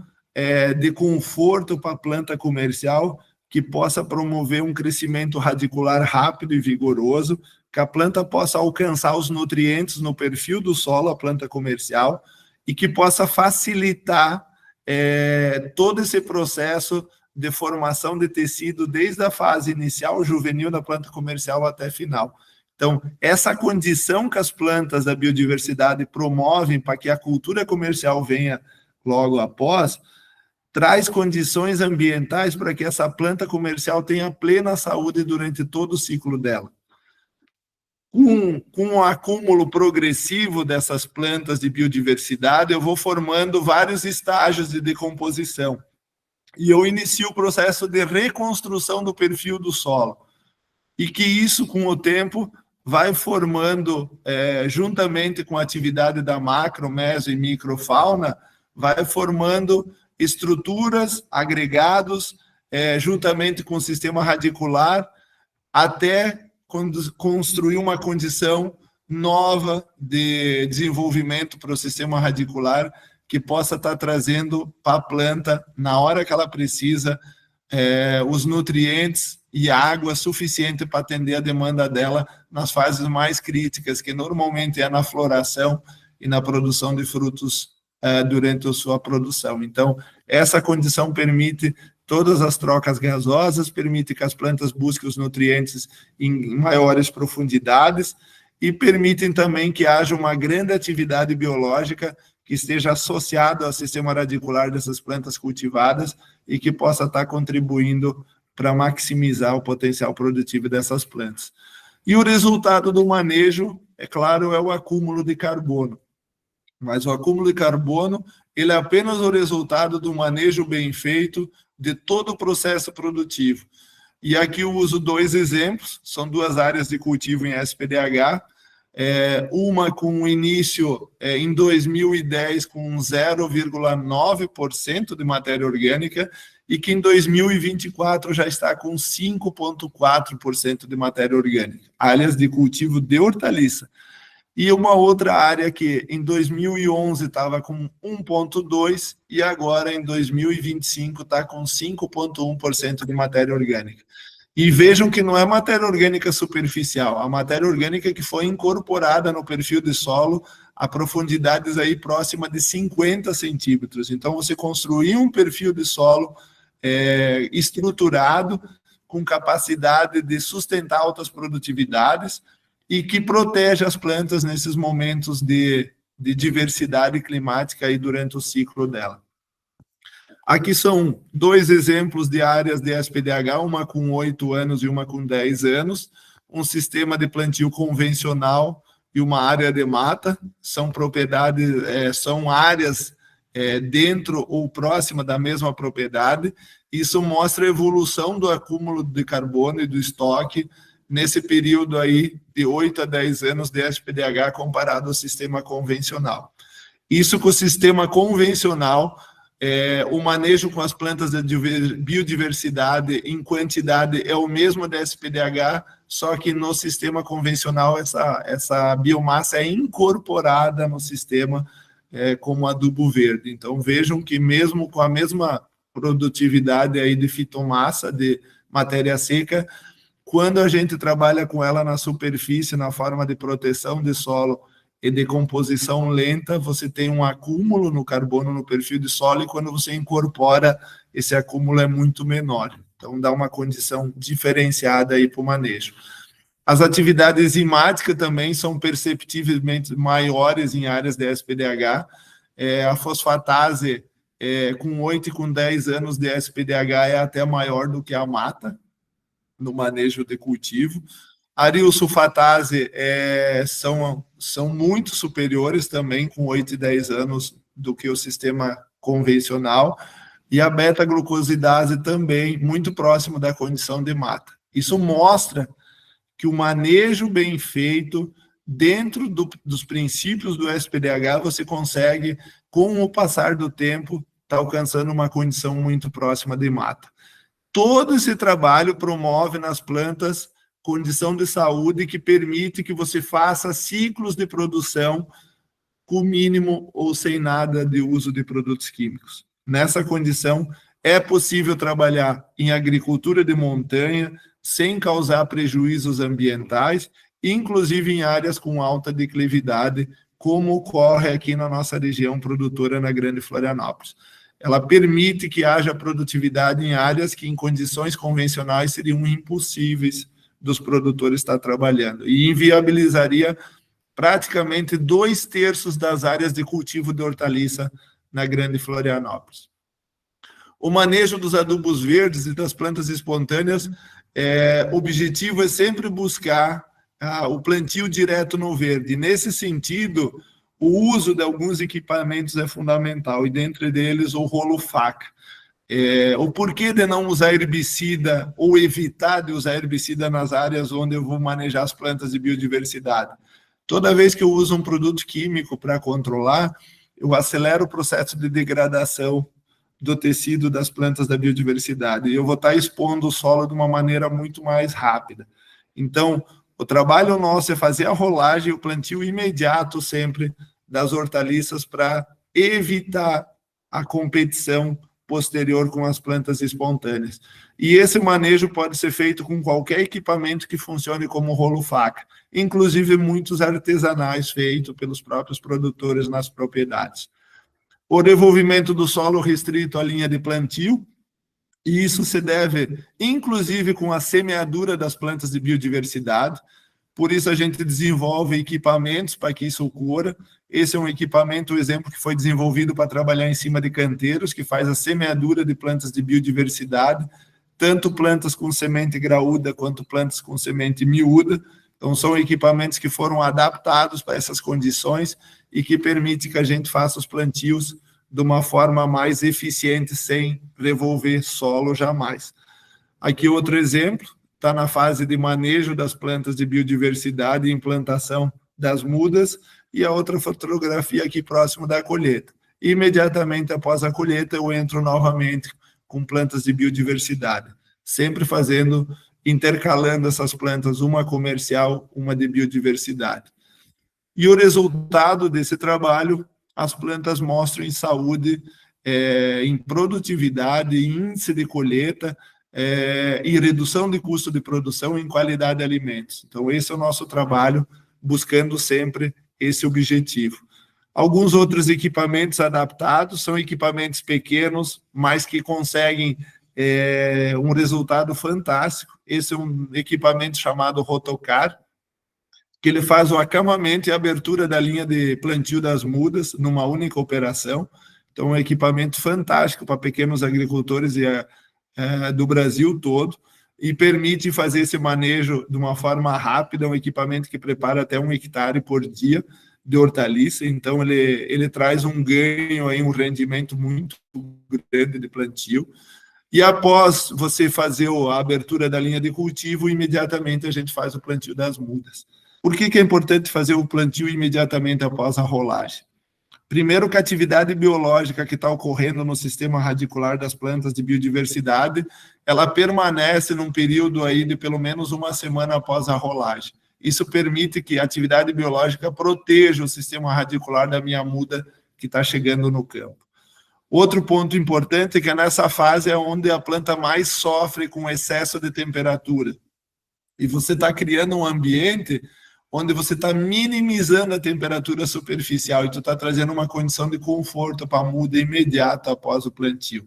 de conforto para a planta comercial que possa promover um crescimento radicular rápido e vigoroso, que a planta possa alcançar os nutrientes no perfil do solo, a planta comercial, e que possa facilitar todo esse processo de formação de tecido desde a fase inicial, juvenil da planta comercial até final. Então, essa condição que as plantas da biodiversidade promovem para que a cultura comercial venha logo após, traz condições ambientais para que essa planta comercial tenha plena saúde durante todo o ciclo dela. Com o acúmulo progressivo dessas plantas de biodiversidade, eu vou formando vários estágios de decomposição. E eu inicio o processo de reconstrução do perfil do solo. e que isso, com o tempo, vai formando, juntamente com a atividade da macro, meso e microfauna, vai formando estruturas, agregados, juntamente com o sistema radicular, até construir uma condição nova de desenvolvimento para o sistema radicular, que possa estar trazendo para a planta, na hora que ela precisa, os nutrientes e água suficiente para atender a demanda dela nas fases mais críticas, que normalmente é na floração e na produção de frutos durante a sua produção. Então, essa condição permite todas as trocas gasosas, permite que as plantas busquem os nutrientes em maiores profundidades e permitem também que haja uma grande atividade biológica que esteja associada ao sistema radicular dessas plantas cultivadas e que possa estar contribuindo para maximizar o potencial produtivo dessas plantas. E o resultado do manejo, é claro, é o acúmulo de carbono. Mas o acúmulo de carbono, ele é apenas o resultado do manejo bem feito de todo o processo produtivo. E aqui eu uso 2 exemplos, são 2 áreas de cultivo em SPDH, uma com início em 2010 com 0,9% de matéria orgânica e que em 2024 já está com 5,4% de matéria orgânica. Áreas de cultivo de hortaliça. E uma outra área que em 2011 estava com 1,2% e agora em 2025 está com 5,1% de matéria orgânica. E vejam que não é matéria orgânica superficial, a matéria orgânica que foi incorporada no perfil de solo a profundidades aí próxima de 50 centímetros. Então, você construir um perfil de solo estruturado, com capacidade de sustentar altas produtividades e que protege as plantas nesses momentos de diversidade climática aí durante o ciclo dela. Aqui são 2 exemplos de áreas de SPDH, uma com 8 anos e uma com 10 anos, um sistema de plantio convencional e uma área de mata, são propriedades, são áreas dentro ou próxima da mesma propriedade. Isso mostra a evolução do acúmulo de carbono e do estoque nesse período aí de 8 a 10 anos de SPDH comparado ao sistema convencional. Isso com o sistema convencional, o manejo com as plantas de biodiversidade em quantidade é o mesmo da SPDH, só que no sistema convencional essa biomassa é incorporada no sistema como adubo verde. Então vejam que mesmo com a mesma produtividade aí de fitomassa, de matéria seca, quando a gente trabalha com ela na superfície, na forma de proteção de solo e de composição lenta, você tem um acúmulo no carbono no perfil de solo e quando você incorpora, esse acúmulo é muito menor. Então, dá uma condição diferenciada aí para o manejo. As atividades enzimáticas também são perceptivelmente maiores em áreas de SPDH. A fosfatase, com 8 e com 10 anos de SPDH, é até maior do que a mata, no manejo de cultivo. A ariosulfatase são muito superiores também, com 8 e 10 anos, do que o sistema convencional. E a beta-glucosidase também, muito próximo da condição de mata. Isso mostra que o manejo bem feito, dentro dos princípios do SPDH, você consegue, com o passar do tempo, estar alcançando uma condição muito próxima de mata. Todo esse trabalho promove nas plantas condição de saúde que permite que você faça ciclos de produção com mínimo ou sem nada de uso de produtos químicos. Nessa condição, é possível trabalhar em agricultura de montanha sem causar prejuízos ambientais, inclusive em áreas com alta declividade, como ocorre aqui na nossa região produtora na Grande Florianópolis. Ela permite que haja produtividade em áreas que, em condições convencionais, seriam impossíveis dos produtores estar trabalhando, e inviabilizaria praticamente 2/3 das áreas de cultivo de hortaliça na Grande Florianópolis. O manejo dos adubos verdes e das plantas espontâneas, o objetivo é sempre buscar o plantio direto no verde. Nesse sentido, o uso de alguns equipamentos é fundamental, e dentre deles o rolo faca. O porquê de não usar herbicida ou evitar de usar herbicida nas áreas onde eu vou manejar as plantas de biodiversidade. Toda vez que eu uso um produto químico para controlar, eu acelero o processo de degradação do tecido das plantas da biodiversidade, e eu vou estar expondo o solo de uma maneira muito mais rápida. Então, o trabalho nosso é fazer a rolagem e o plantio imediato sempre das hortaliças para evitar a competição posterior com as plantas espontâneas. E esse manejo pode ser feito com qualquer equipamento que funcione como rolo-faca, inclusive muitos artesanais feitos pelos próprios produtores nas propriedades. O desenvolvimento do solo restrito à linha de plantio, e isso se deve, inclusive, com a semeadura das plantas de biodiversidade. Por isso, a gente desenvolve equipamentos para que isso ocorra. Esse é um equipamento, um exemplo, que foi desenvolvido para trabalhar em cima de canteiros, que faz a semeadura de plantas de biodiversidade, tanto plantas com semente graúda quanto plantas com semente miúda. Então, são equipamentos que foram adaptados para essas condições e que permitem que a gente faça os plantios de uma forma mais eficiente, sem revolver solo jamais. Aqui outro exemplo, está na fase de manejo das plantas de biodiversidade e implantação das mudas, e a outra fotografia aqui próximo da colheita. Imediatamente após a colheita, eu entro novamente com plantas de biodiversidade, sempre intercalando essas plantas, uma comercial, uma de biodiversidade. E o resultado desse trabalho, as plantas mostram em saúde, em produtividade, em índice de colheita, e redução de custo de produção e em qualidade de alimentos. Então, esse é o nosso trabalho, buscando sempre esse objetivo. Alguns outros equipamentos adaptados são equipamentos pequenos, mas que conseguem um resultado fantástico. Esse é um equipamento chamado Rotocar, que ele faz o acamamento e abertura da linha de plantio das mudas numa única operação. Então, é um equipamento fantástico para pequenos agricultores do Brasil todo, e permite fazer esse manejo de uma forma rápida, um equipamento que prepara até 1 hectare por dia de hortaliça. Então, ele traz um ganho, aí, um rendimento muito grande de plantio. E após você fazer a abertura da linha de cultivo, imediatamente a gente faz o plantio das mudas. Por que é importante fazer o plantio imediatamente após a rolagem? Primeiro, que a atividade biológica que está ocorrendo no sistema radicular das plantas de biodiversidade, ela permanece num período aí de pelo menos 1 semana após a rolagem. Isso permite que a atividade biológica proteja o sistema radicular da minha muda que está chegando no campo. Outro ponto importante é que nessa fase é onde a planta mais sofre com excesso de temperatura. E você está criando um ambiente onde você está minimizando a temperatura superficial e tu está trazendo uma condição de conforto para a muda imediata após o plantio.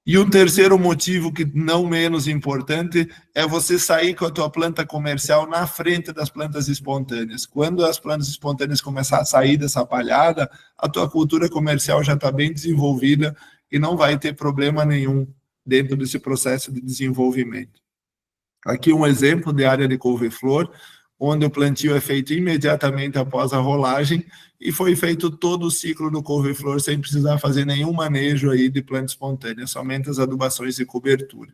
E um terceiro motivo, que não menos importante, é você sair com a tua planta comercial na frente das plantas espontâneas. Quando as plantas espontâneas começar a sair dessa palhada, a tua cultura comercial já está bem desenvolvida e não vai ter problema nenhum dentro desse processo de desenvolvimento. Aqui um exemplo de área de couve-flor, onde o plantio é feito imediatamente após a rolagem e foi feito todo o ciclo do couve-flor sem precisar fazer nenhum manejo aí de planta espontânea, somente as adubações e cobertura.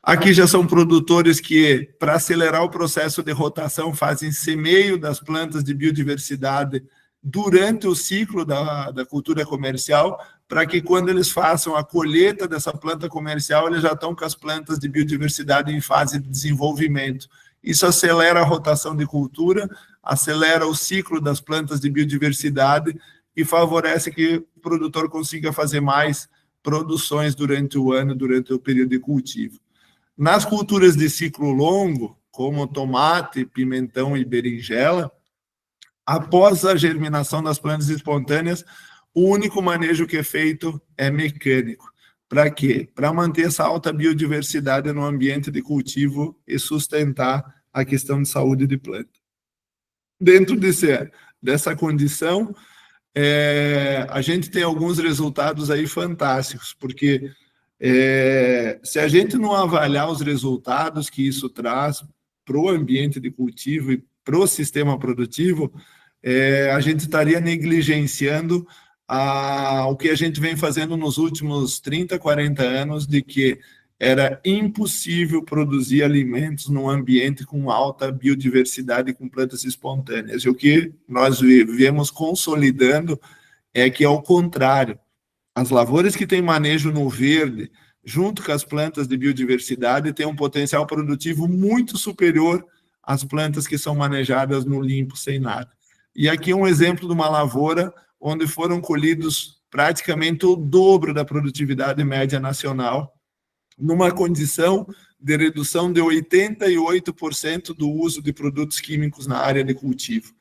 Aqui já são produtores que, para acelerar o processo de rotação, fazem semeio das plantas de biodiversidade durante o ciclo da cultura comercial, para que quando eles façam a colheita dessa planta comercial, eles já estão com as plantas de biodiversidade em fase de desenvolvimento. Isso acelera a rotação de cultura, acelera o ciclo das plantas de biodiversidade e favorece que o produtor consiga fazer mais produções durante o ano, durante o período de cultivo. Nas culturas de ciclo longo, como tomate, pimentão e berinjela, após a germinação das plantas espontâneas, o único manejo que é feito é mecânico. Para quê? Para manter essa alta biodiversidade no ambiente de cultivo e sustentar a questão de saúde de planta. Dentro dessa condição, a gente tem alguns resultados aí fantásticos, porque se a gente não avaliar os resultados que isso traz para o ambiente de cultivo e para o sistema produtivo, a gente estaria negligenciando o que a gente vem fazendo nos últimos 30, 40 anos, de que era impossível produzir alimentos num ambiente com alta biodiversidade com plantas espontâneas. E o que nós vivemos consolidando é que, ao contrário, as lavouras que têm manejo no verde, junto com as plantas de biodiversidade, têm um potencial produtivo muito superior às plantas que são manejadas no limpo, sem nada. E aqui um exemplo de uma lavoura onde foram colhidos praticamente o dobro da produtividade média nacional, numa condição de redução de 88% do uso de produtos químicos na área de cultivo.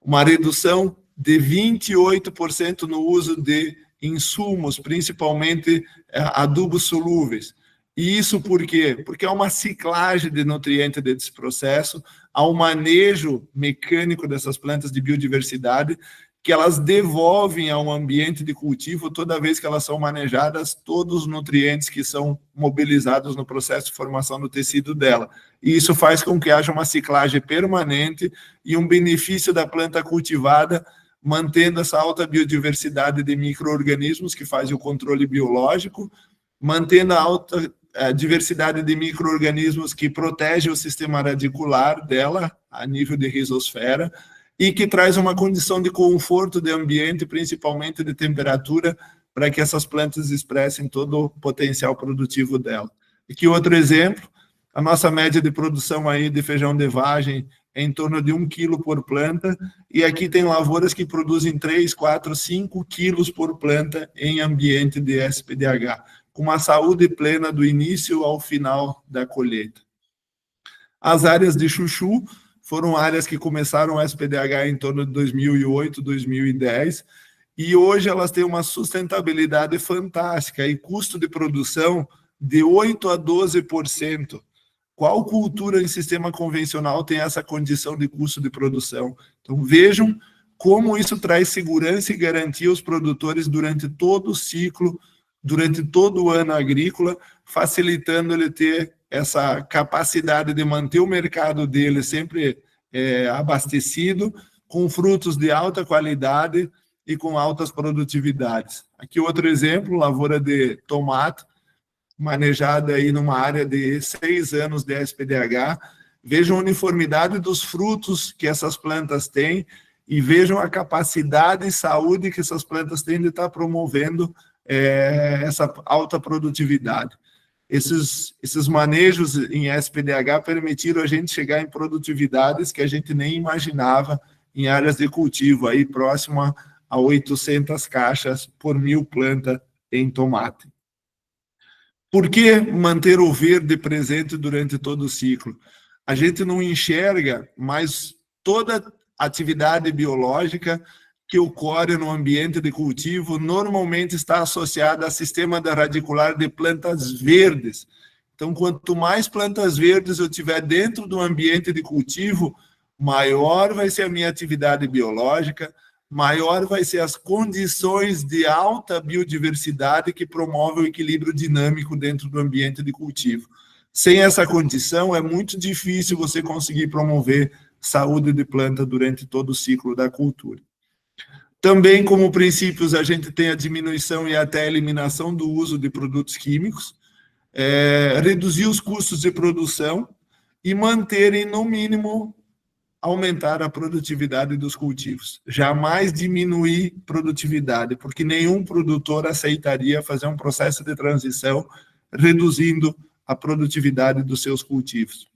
Uma redução de 28% no uso de insumos, principalmente adubos solúveis. E isso por quê? Porque há uma ciclagem de nutrientes desse processo, há um manejo mecânico dessas plantas de biodiversidade, que elas devolvem ao ambiente de cultivo, toda vez que elas são manejadas, todos os nutrientes que são mobilizados no processo de formação do tecido dela. E isso faz com que haja uma ciclagem permanente e um benefício da planta cultivada, mantendo essa alta biodiversidade de micro-organismos que fazem o controle biológico, mantendo a alta diversidade de micro-organismos que protege o sistema radicular dela, a nível de rizosfera, e que traz uma condição de conforto de ambiente, principalmente de temperatura, para que essas plantas expressem todo o potencial produtivo dela. Aqui outro exemplo, a nossa média de produção aí de feijão de vagem é em torno de 1 quilo por planta, e aqui tem lavouras que produzem 3, 4, 5 quilos por planta em ambiente de SPDH, com uma saúde plena do início ao final da colheita. As áreas de chuchu foram áreas que começaram o SPDH em torno de 2008, 2010, e hoje elas têm uma sustentabilidade fantástica e custo de produção de 8% a 12%. Qual cultura em sistema convencional tem essa condição de custo de produção? Então, vejam como isso traz segurança e garantia aos produtores durante todo o ciclo, durante todo o ano agrícola, facilitando ele ter essa capacidade de manter o mercado dele sempre abastecido, com frutos de alta qualidade e com altas produtividades. Aqui outro exemplo, lavoura de tomate, manejada aí numa área de 6 anos de SPDH. Vejam a uniformidade dos frutos que essas plantas têm e vejam a capacidade e saúde que essas plantas têm de estar promovendo essa alta produtividade. Esses manejos em SPDH permitiram a gente chegar em produtividades que a gente nem imaginava em áreas de cultivo, aí próximo a 800 caixas por 1000 plantas em tomate. Por que manter o verde presente durante todo o ciclo? A gente não enxerga, mas toda atividade biológica que ocorre no ambiente de cultivo normalmente está associada a sistema radicular de plantas verdes. Então, quanto mais plantas verdes eu tiver dentro do ambiente de cultivo, maior vai ser a minha atividade biológica, maior vai ser as condições de alta biodiversidade que promovem o equilíbrio dinâmico dentro do ambiente de cultivo. Sem essa condição, é muito difícil você conseguir promover saúde de planta durante todo o ciclo da cultura. Também, como princípios, a gente tem a diminuição e até a eliminação do uso de produtos químicos, reduzir os custos de produção e manterem, no mínimo, aumentar a produtividade dos cultivos. Jamais diminuir produtividade, porque nenhum produtor aceitaria fazer um processo de transição reduzindo a produtividade dos seus cultivos.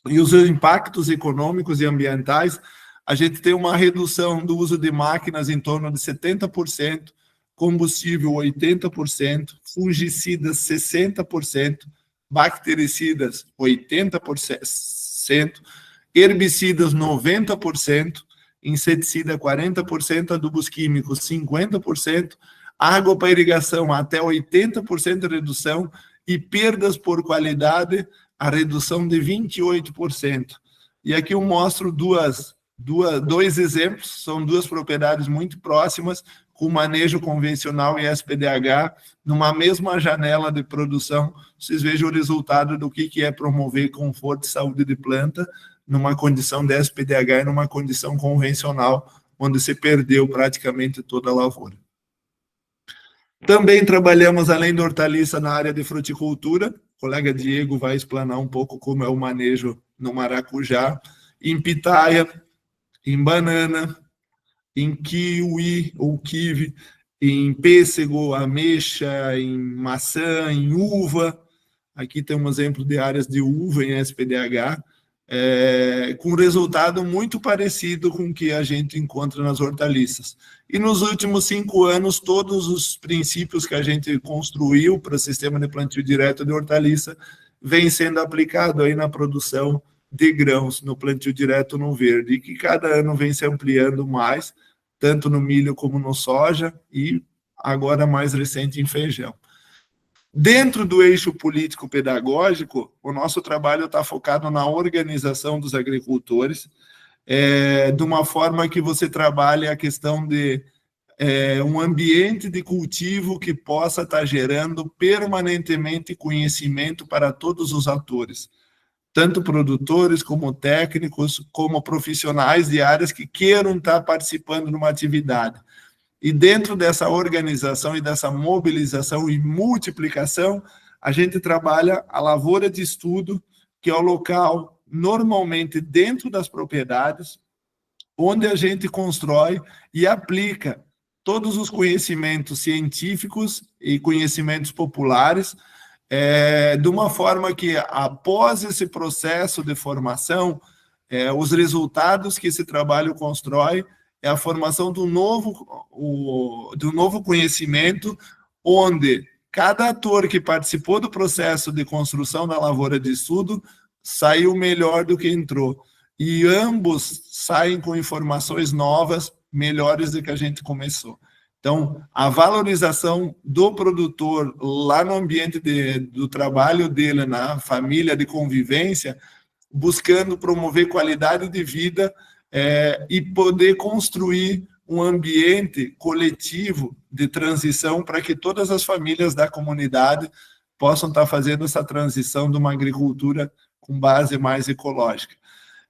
E os impactos econômicos e ambientais, a gente tem uma redução do uso de máquinas em torno de 70%, combustível 80%, fungicidas 60%, bactericidas 80%, herbicidas 90%, inseticida 40%, adubos químicos 50%, água para irrigação até 80% de redução e perdas por qualidade, a redução de 28%. E aqui eu mostro dois exemplos, são duas propriedades muito próximas, com manejo convencional e SPDH, numa mesma janela de produção. Vocês vejam o resultado do que é promover conforto e saúde de planta, numa condição de SPDH e numa condição convencional, onde se perdeu praticamente toda a lavoura. Também trabalhamos, além da hortaliça, na área de fruticultura. O colega Diego vai explanar um pouco como é o manejo no maracujá, em pitaia, em banana, em kiwi ou kiwi, em pêssego, ameixa, em maçã, em uva. Aqui tem um exemplo de áreas de uva em SPDH, com resultado muito parecido com o que a gente encontra nas hortaliças. E nos últimos 5 anos, todos os princípios que a gente construiu para o sistema de plantio direto de hortaliça vem sendo aplicado aí na produção de grãos, no plantio direto no verde, e que cada ano vem se ampliando mais, tanto no milho como no soja, e agora mais recente em feijão. Dentro do eixo político-pedagógico, o nosso trabalho está focado na organização dos agricultores, de uma forma que você trabalhe a questão de um ambiente de cultivo que possa estar gerando permanentemente conhecimento para todos os atores, tanto produtores, como técnicos, como profissionais de áreas que queiram estar participando de uma atividade. E dentro dessa organização e dessa mobilização e multiplicação, a gente trabalha a lavoura de estudo, que é o local, normalmente dentro das propriedades, onde a gente constrói e aplica todos os conhecimentos científicos e conhecimentos populares, de uma forma que, após esse processo de formação, os resultados que esse trabalho constrói é a formação do novo conhecimento, onde cada ator que participou do processo de construção da lavoura de estudo saiu melhor do que entrou. E ambos saem com informações novas, melhores do que a gente começou. Então, a valorização do produtor lá no ambiente do trabalho dele, na família de convivência, buscando promover qualidade de vida e poder construir um ambiente coletivo de transição para que todas as famílias da comunidade possam estar fazendo essa transição de uma agricultura com base mais ecológica.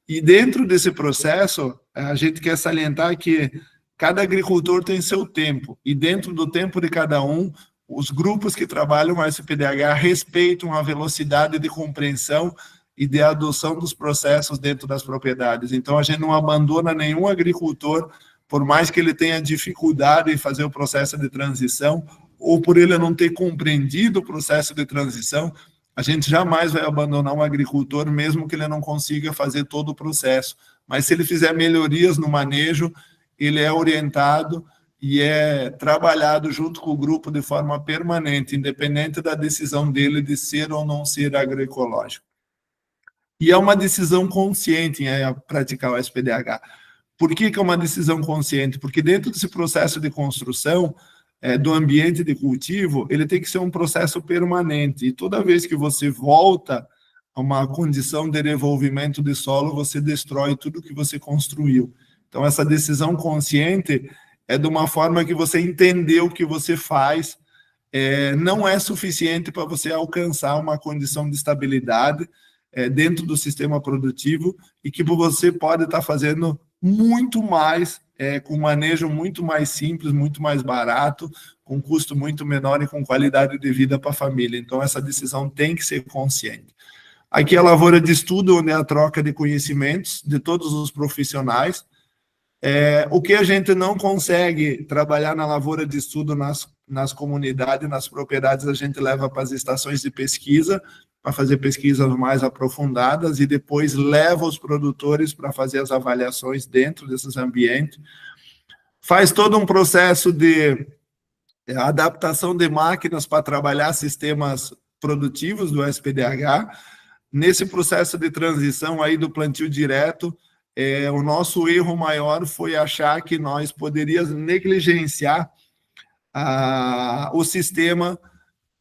E dentro desse processo, a gente quer salientar que cada agricultor tem seu tempo, e dentro do tempo de cada um, os grupos que trabalham no SPDH respeitam a velocidade de compreensão e de adoção dos processos dentro das propriedades. Então, a gente não abandona nenhum agricultor, por mais que ele tenha dificuldade em fazer o processo de transição, ou por ele não ter compreendido o processo de transição, a gente jamais vai abandonar um agricultor, mesmo que ele não consiga fazer todo o processo. Mas se ele fizer melhorias no manejo, ele é orientado e é trabalhado junto com o grupo de forma permanente, independente da decisão dele de ser ou não ser agroecológico. E é uma decisão consciente em praticar o SPDH. Por que é uma decisão consciente? Porque dentro desse processo de construção do ambiente de cultivo, ele tem que ser um processo permanente. E toda vez que você volta a uma condição de desenvolvimento de solo, você destrói tudo que você construiu. Então, essa decisão consciente é de uma forma que você entendeu o que você faz, não é suficiente para você alcançar uma condição de estabilidade dentro do sistema produtivo, e que você pode estar fazendo muito mais, com manejo muito mais simples, muito mais barato, com custo muito menor e com qualidade de vida para a família. Então, essa decisão tem que ser consciente. Aqui é a lavoura de estudo, onde é a troca de conhecimentos de todos os profissionais. O que a gente não consegue trabalhar na lavoura de estudo nas comunidades, nas propriedades, a gente leva para as estações de pesquisa, para fazer pesquisas mais aprofundadas, e depois leva os produtores para fazer as avaliações dentro desses ambientes. Faz todo um processo de adaptação de máquinas para trabalhar sistemas produtivos do SPDH. Nesse processo de transição aí do plantio direto, o nosso erro maior foi achar que nós poderíamos negligenciar o sistema,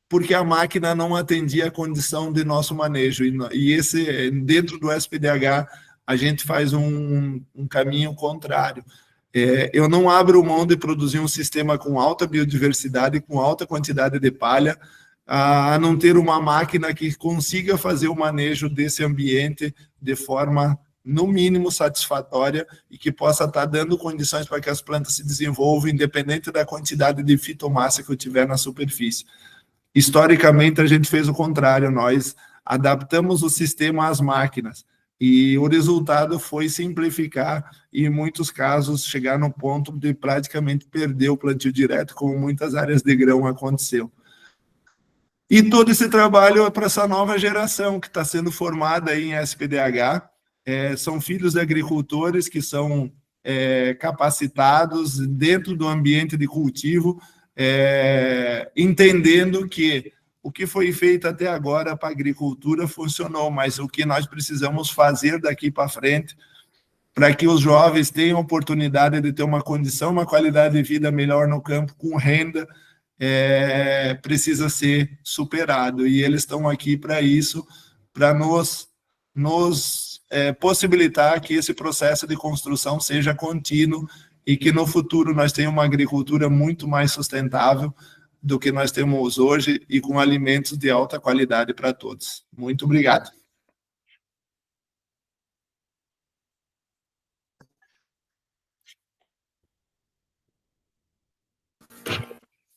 porque a máquina não atendia a condição de nosso manejo. E dentro do SPDH, a gente faz um caminho contrário. Eu não abro mão de produzir um sistema com alta biodiversidade, com alta quantidade de palha, a não ter uma máquina que consiga fazer o manejo desse ambiente de forma no mínimo, satisfatória e que possa estar dando condições para que as plantas se desenvolvam, independente da quantidade de fitomassa que eu tiver na superfície. Historicamente, a gente fez o contrário, nós adaptamos o sistema às máquinas, e o resultado foi simplificar e, em muitos casos, chegar no ponto de praticamente perder o plantio direto, como muitas áreas de grão aconteceu. E todo esse trabalho é para essa nova geração que está sendo formada aí em SPDH, são filhos de agricultores que são capacitados dentro do ambiente de cultivo, entendendo que o que foi feito até agora para a agricultura funcionou, mas o que nós precisamos fazer daqui para frente para que os jovens tenham oportunidade de ter uma condição, uma qualidade de vida melhor no campo, com renda, precisa ser superado. E eles estão aqui para isso, para nos possibilitar que esse processo de construção seja contínuo e que no futuro nós tenhamos uma agricultura muito mais sustentável do que nós temos hoje e com alimentos de alta qualidade para todos. Muito obrigado.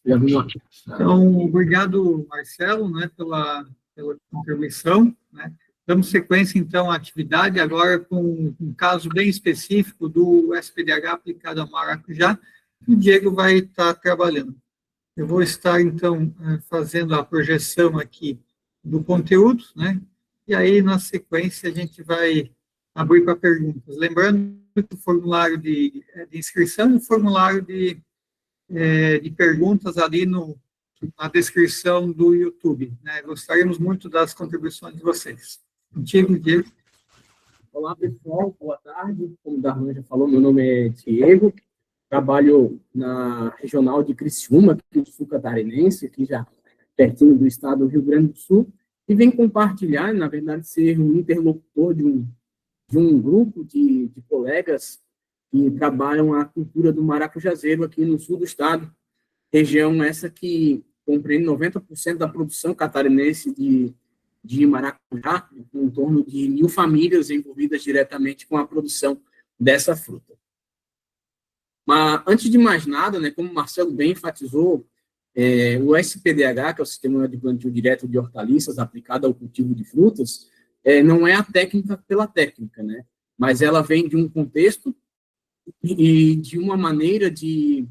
Então, obrigado, Marcelo, né, pela contribuição, né? Damos sequência, então, à atividade, agora com um caso bem específico do SPDH aplicado a maracujá, que o Diego vai estar trabalhando. Eu vou estar, então, fazendo a projeção aqui do conteúdo, né? E aí, na sequência, a gente vai abrir para perguntas. Lembrando que o formulário de inscrição e o formulário de perguntas ali na descrição do YouTube, né? Gostaríamos muito das contribuições de vocês. Contigo, Diego. Olá, pessoal. Boa tarde. Como o Darlan já falou, meu nome é Diego. Trabalho na regional de Criciúma, aqui no sul catarinense, aqui já pertinho do estado do Rio Grande do Sul, e venho compartilhar, na verdade, ser um interlocutor de um grupo de colegas que trabalham a cultura do maracujazeiro aqui no sul do estado, região essa que compreende 90% da produção catarinense de maracujá, em torno de 1.000 famílias envolvidas diretamente com a produção dessa fruta. Mas, antes de mais nada, né, como o Marcelo bem enfatizou, o SPDH, que é o Sistema de Plantio Direto de Hortaliças, aplicado ao cultivo de frutas, não é a técnica pela técnica, né, mas ela vem de um contexto e de uma maneira de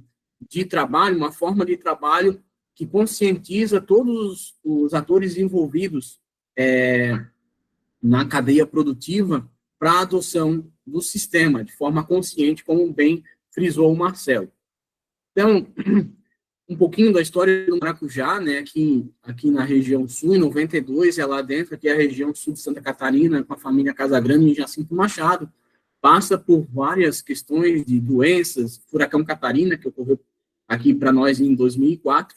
trabalho, uma forma de trabalho que conscientiza todos os atores envolvidos na cadeia produtiva para a adoção do sistema, de forma consciente, como bem frisou o Marcelo. Então, um pouquinho da história do maracujá, né, aqui na região sul, em 92, lá dentro, aqui é a região sul de Santa Catarina, com a família Casagrande e Jacinto Machado, passa por várias questões de doenças, furacão Catarina, que ocorreu aqui para nós em 2004,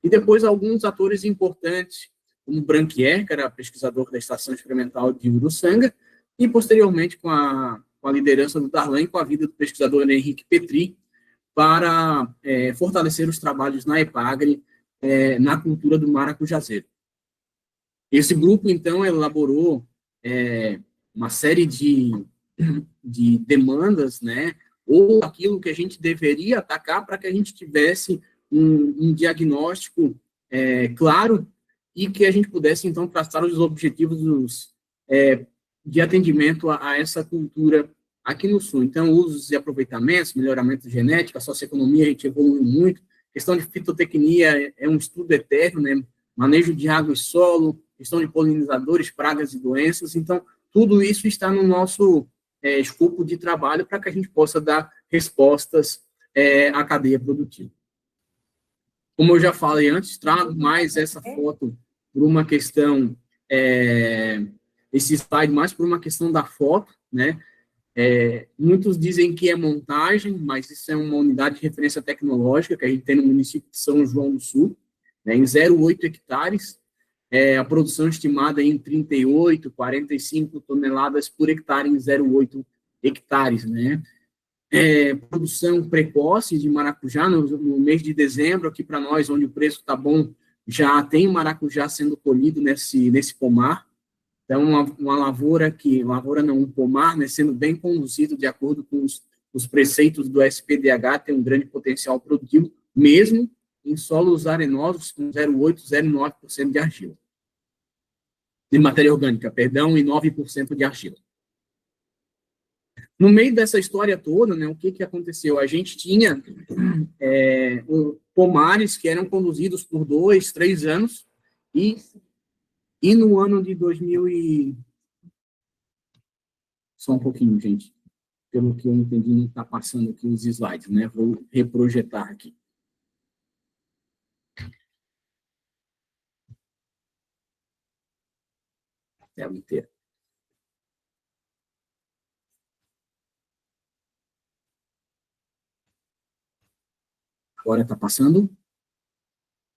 e depois alguns atores importantes, como Branquier, que era pesquisador da Estação Experimental de Uruçanga, e posteriormente com a liderança do Darlan e com a vida do pesquisador Henrique Petri, para fortalecer os trabalhos na EPAGRE, na cultura do maracujazeiro. Esse grupo, então, elaborou uma série de demandas, né, ou aquilo que a gente deveria atacar para que a gente tivesse um diagnóstico claro e que a gente pudesse, então, traçar os objetivos de atendimento a essa cultura aqui no Sul. Então, usos e aproveitamentos, melhoramento de genética, socioeconomia, a gente evoluiu muito. Questão de fitotecnia é um estudo eterno, né? Manejo de água e solo, questão de polinizadores, pragas e doenças. Então, tudo isso está no nosso escopo de trabalho para que a gente possa dar respostas à cadeia produtiva. Como eu já falei antes, trago mais essa foto por uma questão, esse slide mais por uma questão da foto, né? Muitos dizem que é montagem, mas isso é uma unidade de referência tecnológica que a gente tem no município de São João do Sul, né, em 0,8 hectares, a produção estimada em 38, 45 toneladas por hectare em 0,8 hectares, né? Produção precoce de maracujá no mês de dezembro, aqui para nós, onde o preço está bom, já tem maracujá sendo colhido nesse pomar. Então, um pomar, né, sendo bem conduzido de acordo com os preceitos do SPDH, tem um grande potencial produtivo, mesmo em solos arenosos com 0,8%, 0,9% de argila. De matéria orgânica, perdão, e 9% de argila. No meio dessa história toda, né, o que aconteceu? A gente tinha pomares que eram conduzidos por 2, 3 anos, e no ano de 2000 e... Só um pouquinho, gente. Pelo que eu entendi, não está passando aqui os slides, né? Vou reprojetar aqui. Tela inteira. Agora está passando?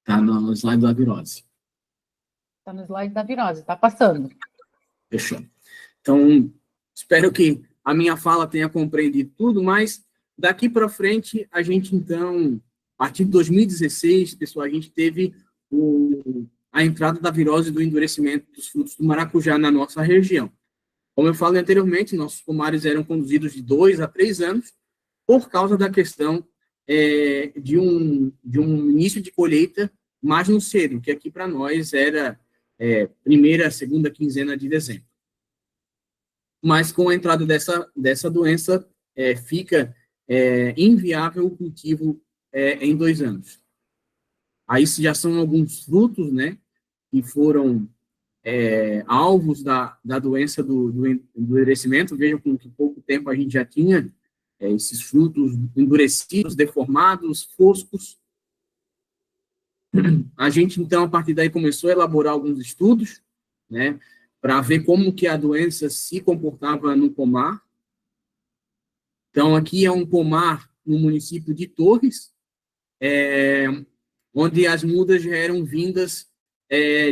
Está no slide da virose. Está no slide da virose, está passando. Fechou. Então, espero que a minha fala tenha compreendido tudo, mas daqui para frente, a gente, então, a partir de 2016, pessoal, a gente teve a entrada da virose do endurecimento dos frutos do maracujá na nossa região. Como eu falei anteriormente, nossos pomares eram conduzidos de 2 a 3 anos, por causa da questão de um início de colheita mais no cedo, que aqui para nós era primeira, segunda quinzena de dezembro. Mas com a entrada dessa doença, fica inviável o cultivo em 2 anos. Aí já são alguns frutos, né, que foram alvos da doença do endurecimento. Vejam com que pouco tempo a gente já tinha esses frutos endurecidos, deformados, foscos. A gente, então, a partir daí, começou a elaborar alguns estudos, né, para ver como que a doença se comportava no pomar. Então, aqui é um pomar no município de Torres, onde as mudas já eram vindas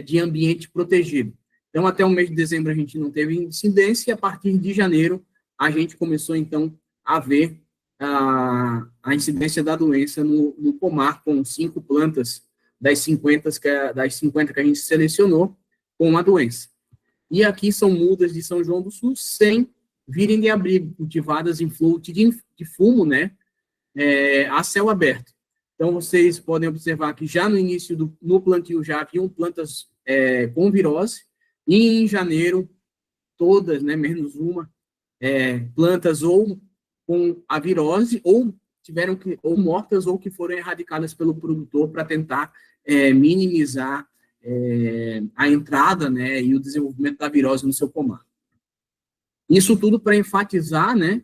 de ambiente protegido. Então, até o mês de dezembro a gente não teve incidência, e a partir de janeiro a gente começou, então, a ver a incidência da doença no pomar, com 5 plantas das 50 que a gente selecionou com a doença. E aqui são mudas de São João do Sul, sem virem de abrigo, cultivadas em float de fumo, né, a céu aberto. Então, vocês podem observar que já no início no plantio já haviam plantas com virose, e em janeiro, todas, né, menos uma, plantas ou com a virose, ou mortas, ou que foram erradicadas pelo produtor para tentar minimizar a entrada, né, e o desenvolvimento da virose no seu pomar. Isso tudo para enfatizar, né?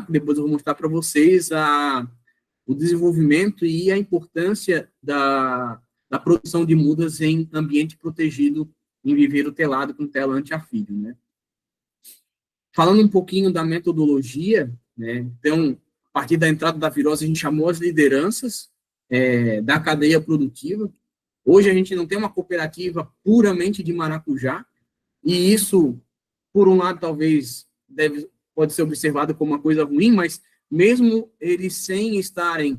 Depois eu vou mostrar para vocês o desenvolvimento e a importância da produção de mudas em ambiente protegido, em viveiro telado com tela anti-afídio, né? Falando um pouquinho da metodologia, né? Então, a partir da entrada da virose, a gente chamou as lideranças da cadeia produtiva. Hoje a gente não tem uma cooperativa puramente de maracujá, e isso, por um lado, talvez pode ser observado como uma coisa ruim, mas mesmo eles sem estarem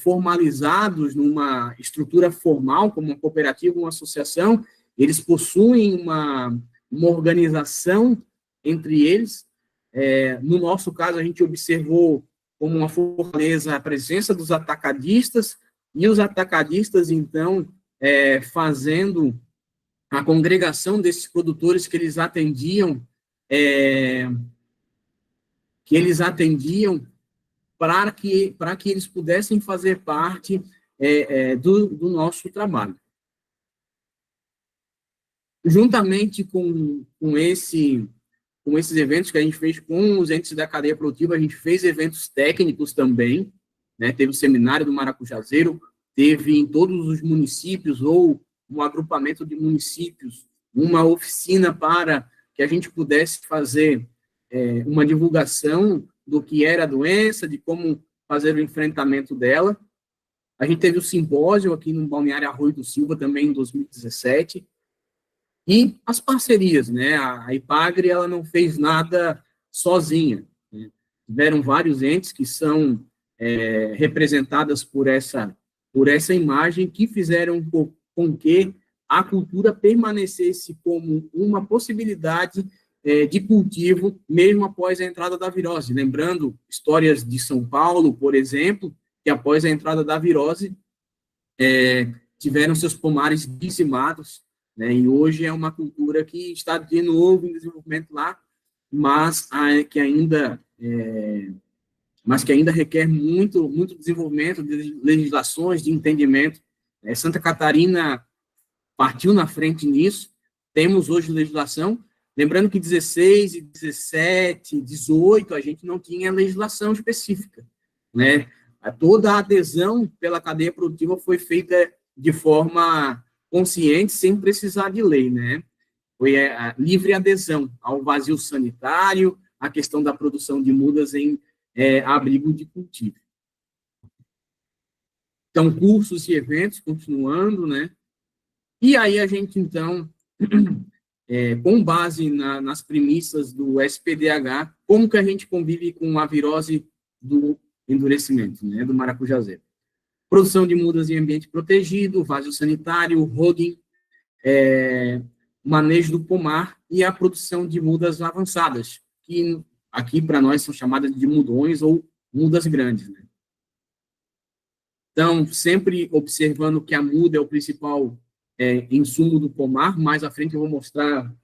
formalizados numa estrutura formal, como uma cooperativa, uma associação, eles possuem uma organização entre eles. No nosso caso, a gente observou como uma fortaleza a presença dos atacadistas, e os atacadistas, então, fazendo a congregação desses produtores que eles atendiam, para que eles pudessem fazer parte do nosso trabalho. Juntamente com esses eventos que a gente fez com os entes da cadeia produtiva, a gente fez eventos técnicos também, né? Teve o seminário do Maracujazeiro, teve em todos os municípios, ou um agrupamento de municípios, uma oficina para que a gente pudesse fazer uma divulgação do que era a doença, de como fazer o enfrentamento dela. A gente teve o simpósio aqui no Balneário Arroio do Silva, também em 2017, e as parcerias, né? A Ipagre, ela não fez nada sozinha, né? Tiveram vários entes que são representadas por essa imagem, que fizeram com que a cultura permanecesse como uma possibilidade de cultivo, mesmo após a entrada da virose. Lembrando histórias de São Paulo, por exemplo, que após a entrada da virose, tiveram seus pomares dizimados, né, e hoje é uma cultura que está de novo em desenvolvimento lá, mas que ainda requer muito desenvolvimento de legislações, de entendimento. Santa Catarina partiu na frente nisso, temos hoje legislação, lembrando que 16, 17, 18, a gente não tinha legislação específica, né? Toda a adesão pela cadeia produtiva foi feita de forma consciente, sem precisar de lei, né? Foi a livre adesão ao vazio sanitário, a questão da produção de mudas em abrigo de cultivo. Então, cursos e eventos continuando, né? E aí a gente, então, com base nas premissas do SPDH, como que a gente convive com a virose do endurecimento, né, do maracujazeiro? Produção de mudas em ambiente protegido, vazio sanitário, hogging, manejo do pomar e a produção de mudas avançadas, que aqui para nós são chamadas de mudões ou mudas grandes, né? Então, sempre observando que a muda é o principal insumo do pomar. Mais à frente eu vou mostrar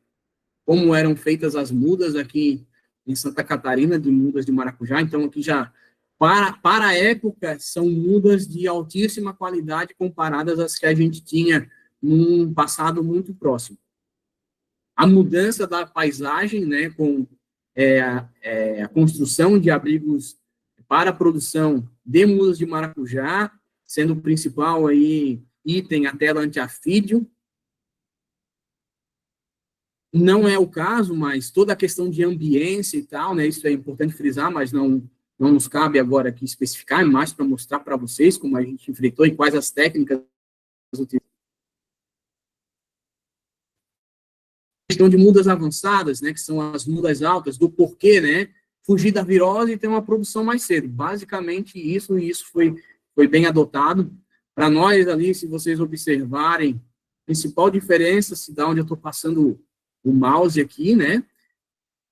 como eram feitas as mudas aqui em Santa Catarina, de mudas de maracujá. Então, aqui já, para a época, são mudas de altíssima qualidade comparadas às que a gente tinha num passado muito próximo. A mudança da paisagem, né, com a construção de abrigos para a produção de mudas de maracujá, sendo o principal aí item a tela antiafídio. Não é o caso, mas toda a questão de ambiência e tal, né, isso é importante frisar, mas não nos cabe agora aqui especificar, é mais para mostrar para vocês como a gente enfrentou e quais as técnicas utilizadas. Questão de mudas avançadas, né, que são as mudas altas, do porquê, né, fugir da virose e ter uma produção mais cedo. Basicamente isso, e isso foi bem adotado. Para nós ali, se vocês observarem, a principal diferença, se dá onde eu estou passando o mouse aqui, né,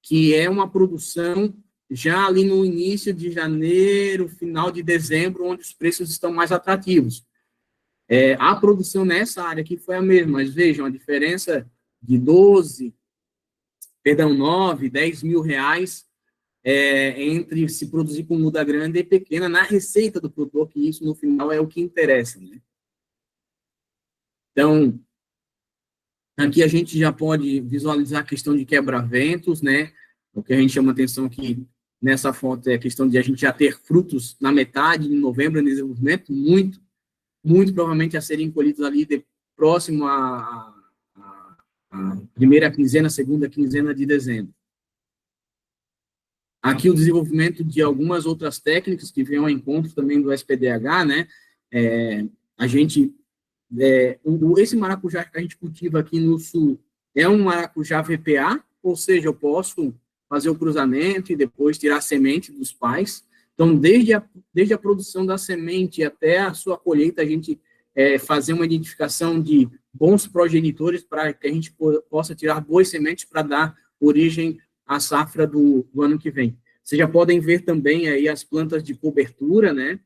que é uma produção já ali no início de janeiro, final de dezembro, onde os preços estão mais atrativos. A produção nessa área aqui foi a mesma, mas vejam, a diferença de 9, 10 mil reais entre se produzir com muda grande e pequena na receita do produtor, que isso no final é o que interessa, né? Então, aqui a gente já pode visualizar a questão de quebra-ventos, né? O que a gente chama atenção aqui nessa foto é a questão de a gente já ter frutos na metade de novembro de desenvolvimento, muito provavelmente a serem colhidos ali próximo à primeira quinzena, segunda quinzena de dezembro. Aqui o desenvolvimento de algumas outras técnicas que vêm ao encontro também do SPDH, né? A gente, esse maracujá que a gente cultiva aqui no sul é um maracujá VPA, ou seja, eu posso fazer o cruzamento e depois tirar a semente dos pais. Então, desde a produção da semente até a sua colheita, a gente fazer uma identificação de bons progenitores para que a gente possa tirar boas sementes para dar origem à safra do ano que vem. Vocês já podem ver também aí as plantas de cobertura, né?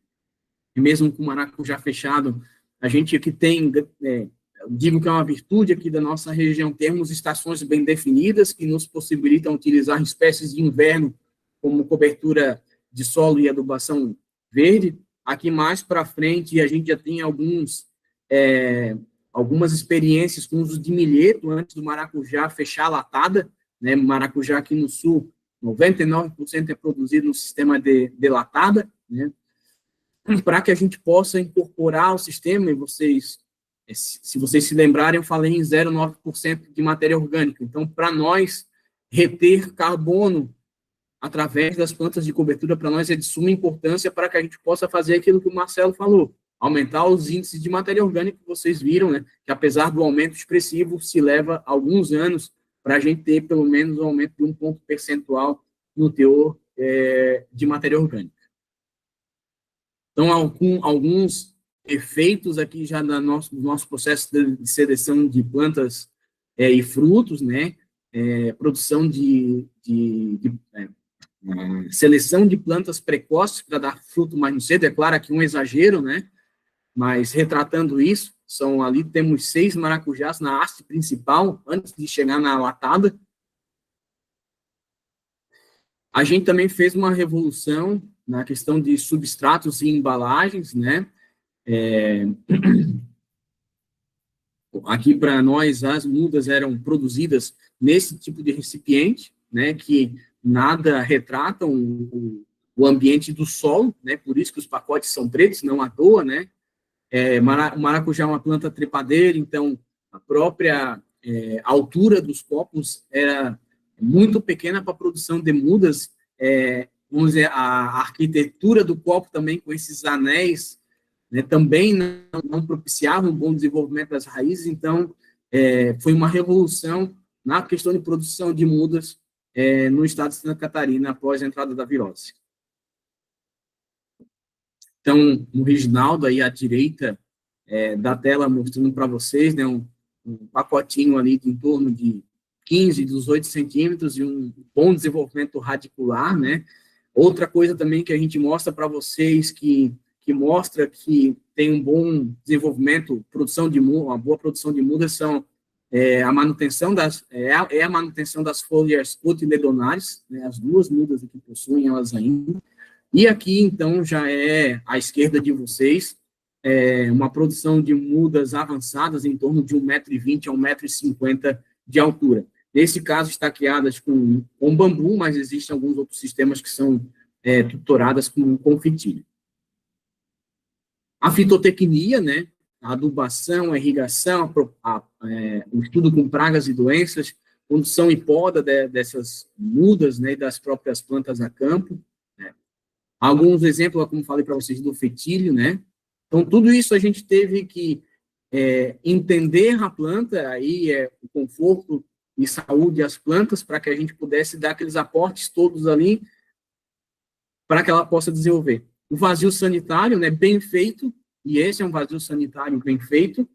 E mesmo com o maracujá fechado, a gente aqui tem, digo que é uma virtude aqui da nossa região, temos estações bem definidas que nos possibilitam utilizar espécies de inverno como cobertura de solo e adubação verde. Aqui mais para frente a gente já tem algumas experiências com uso de milheto antes do maracujá fechar a latada, né? Maracujá aqui no sul, 99% é produzido no sistema de latada, né? Para que a gente possa incorporar ao sistema, e vocês, se vocês se lembrarem, eu falei em 0,9% de matéria orgânica. Então, para nós, reter carbono através das plantas de cobertura, para nós é de suma importância para que a gente possa fazer aquilo que o Marcelo falou, aumentar os índices de matéria orgânica que vocês viram, né? Que apesar do aumento expressivo, se leva alguns anos para a gente ter pelo menos um aumento de 1 ponto percentual no teor de matéria orgânica. Então, alguns efeitos aqui já do nosso processo de seleção de plantas e frutos, né? Produção seleção de plantas precoces para dar fruto mais cedo. É claro que um exagero, né? Mas retratando isso, temos 6 maracujás na haste principal, antes de chegar na latada. A gente também fez uma revolução na questão de substratos e embalagens, né? Aqui, para nós, as mudas eram produzidas nesse tipo de recipiente, né? Que nada retratam o ambiente do solo, né? Por isso que os pacotes são pretos, não à toa, né? O maracujá é uma planta trepadeira, então a própria altura dos copos era muito pequena para a produção de mudas. Vamos dizer, a arquitetura do copo também, com esses anéis, né, também não propiciava um bom desenvolvimento das raízes. Então, foi uma revolução na questão de produção de mudas no estado de Santa Catarina após a entrada da virose. Então, no Reginaldo, aí à direita da tela, mostrando para vocês, né, um pacotinho ali de em torno de 15, 18 centímetros e um bom desenvolvimento radicular, né? Outra coisa também que a gente mostra para vocês, que mostra que tem um bom desenvolvimento, uma boa produção de mudas, são a manutenção a manutenção das folhas cotiledonares, né, as 2 mudas que possuem elas ainda. E aqui, então, já é à esquerda de vocês, uma produção de mudas avançadas em torno de 1,20 m a 1,50 m de altura. Nesse caso, estaqueadas com bambu, mas existem alguns outros sistemas que são tutораdas com fitilho. A fitotecnia, né? A adubação, a irrigação, o estudo com pragas e doenças, condução e poda dessas mudas, né, e das próprias plantas a campo. Né? Alguns exemplos, como falei para vocês, do fetilho, né? Então, tudo isso a gente teve que entender a planta, aí o conforto e saúde das plantas, para que a gente pudesse dar aqueles aportes todos ali, para que ela possa desenvolver. O vazio sanitário, né, bem feito, e esse é um vazio sanitário bem feito,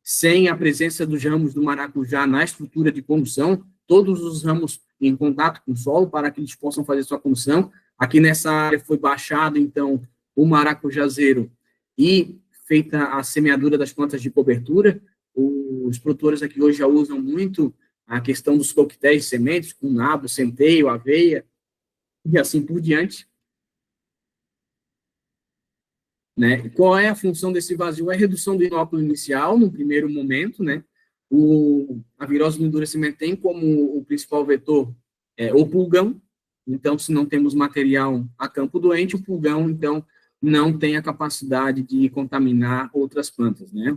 sem a presença dos ramos do maracujá na estrutura de condução, todos os ramos em contato com o solo, para que eles possam fazer sua condução. Aqui nessa área foi baixado, então, o maracujazeiro e feita a semeadura das plantas de cobertura. Os produtores aqui hoje já usam muito a questão dos coquetéis de sementes, com nabo, centeio, aveia, e assim por diante. Né? Qual é a função desse vazio? É a redução do inóculo inicial, no primeiro momento, né? A virose do endurecimento tem como o principal vetor o pulgão. Então, se não temos material a campo doente, o pulgão, então, não tem a capacidade de contaminar outras plantas, né?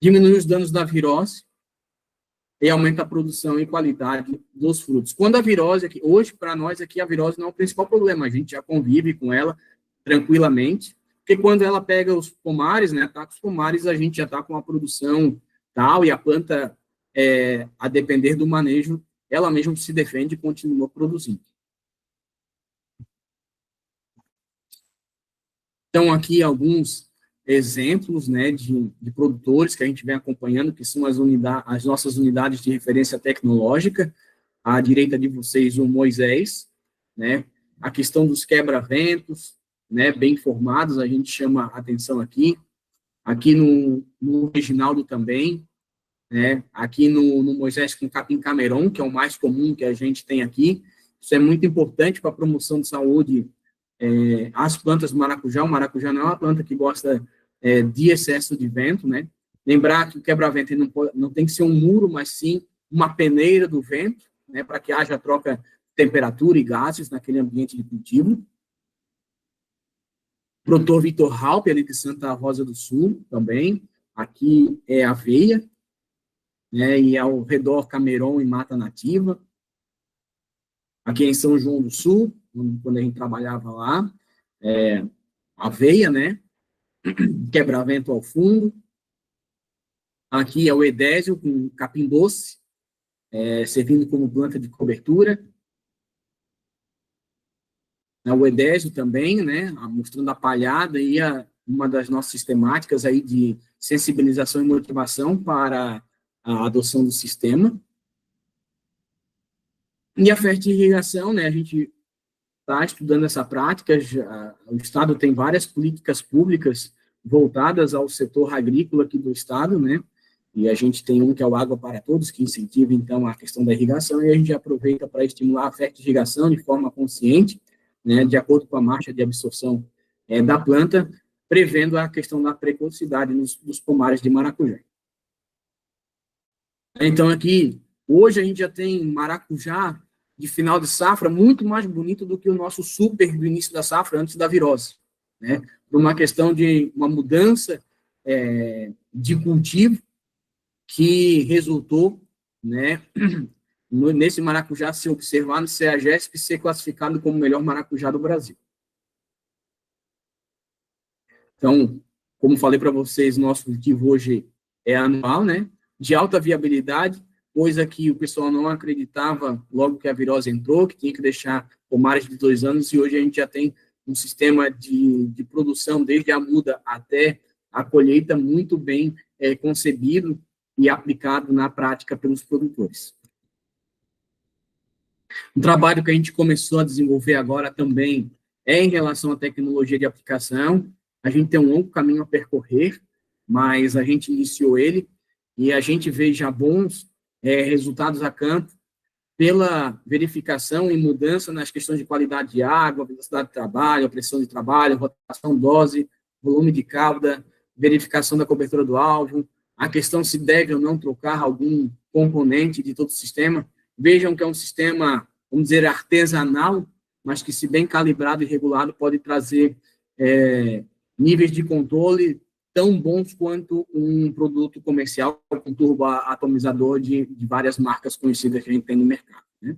Diminui os danos da virose e aumenta a produção e qualidade dos frutos. Quando a virose, hoje, para nós aqui, a virose não é o principal problema, a gente já convive com ela tranquilamente, porque quando ela pega os pomares, né, ataca os pomares, a gente já está com a produção tal, e a planta, a depender do manejo, ela mesma se defende e continua produzindo. Então, aqui alguns exemplos, né, de produtores que a gente vem acompanhando, que são as nossas unidades de referência tecnológica. À direita de vocês, o Moisés, né, a questão dos quebra-ventos, né, bem formados, a gente chama a atenção aqui. Aqui no Reginaldo também, né, aqui no Moisés com capim cameron, que é o mais comum que a gente tem aqui. Isso é muito importante para a promoção de saúde as plantas do maracujá. O maracujá não é uma planta que gosta de excesso de vento, né? Lembrar que o quebra-vento não tem que ser um muro, mas sim uma peneira do vento, né? Para que haja troca de temperatura e gases naquele ambiente de cultivo. Produtor Vitor Halpe, ali de Santa Rosa do Sul, também. Aqui é aveia, né? E ao redor cameron e mata nativa. Aqui em São João do Sul, quando a gente trabalhava lá, aveia, né? Quebra-vento ao fundo. Aqui é o edésio com capim doce, servindo como planta de cobertura. O edésio também, né? Mostrando a palhada e uma das nossas sistemáticas aí de sensibilização e motivação para a adoção do sistema. E a fertirrigação, né, a gente está estudando essa prática, o Estado tem várias políticas públicas voltadas ao setor agrícola aqui do Estado, né, e a gente tem um que é o Água para Todos, que incentiva, então, a questão da irrigação, e a gente aproveita para estimular a fertirrigação de forma consciente, né, de acordo com a marcha de absorção da planta, prevendo a questão da precocidade dos pomares de maracujá. Então, aqui, hoje a gente já tem maracujá de final de safra muito mais bonito do que o nosso super do início da safra, antes da virose, né? Por uma questão de uma mudança de cultivo que resultou, né, nesse maracujá ser observado no CEAGESP ser classificado como o melhor maracujá do Brasil. Então, como falei para vocês, nosso cultivo hoje é anual, né, de alta viabilidade, coisa que o pessoal não acreditava logo que a virose entrou, que tinha que deixar pomares de 2 anos, e hoje a gente já tem um sistema de produção, desde a muda até a colheita, muito bem concebido e aplicado na prática pelos produtores. Um trabalho que a gente começou a desenvolver agora também é em relação à tecnologia de aplicação. A gente tem um longo caminho a percorrer, mas a gente iniciou ele e a gente vê já bons resultados a campo pela verificação e mudança nas questões de qualidade de água, velocidade de trabalho, pressão de trabalho, rotação, dose, volume de cauda, verificação da cobertura do alvo, a questão se deve ou não trocar algum componente de todo o sistema. Vejam que é um sistema, vamos dizer, artesanal, mas que, se bem calibrado e regulado, pode trazer níveis de controle tão bons quanto um produto comercial com turboatomizador de várias marcas conhecidas que a gente tem no mercado, né?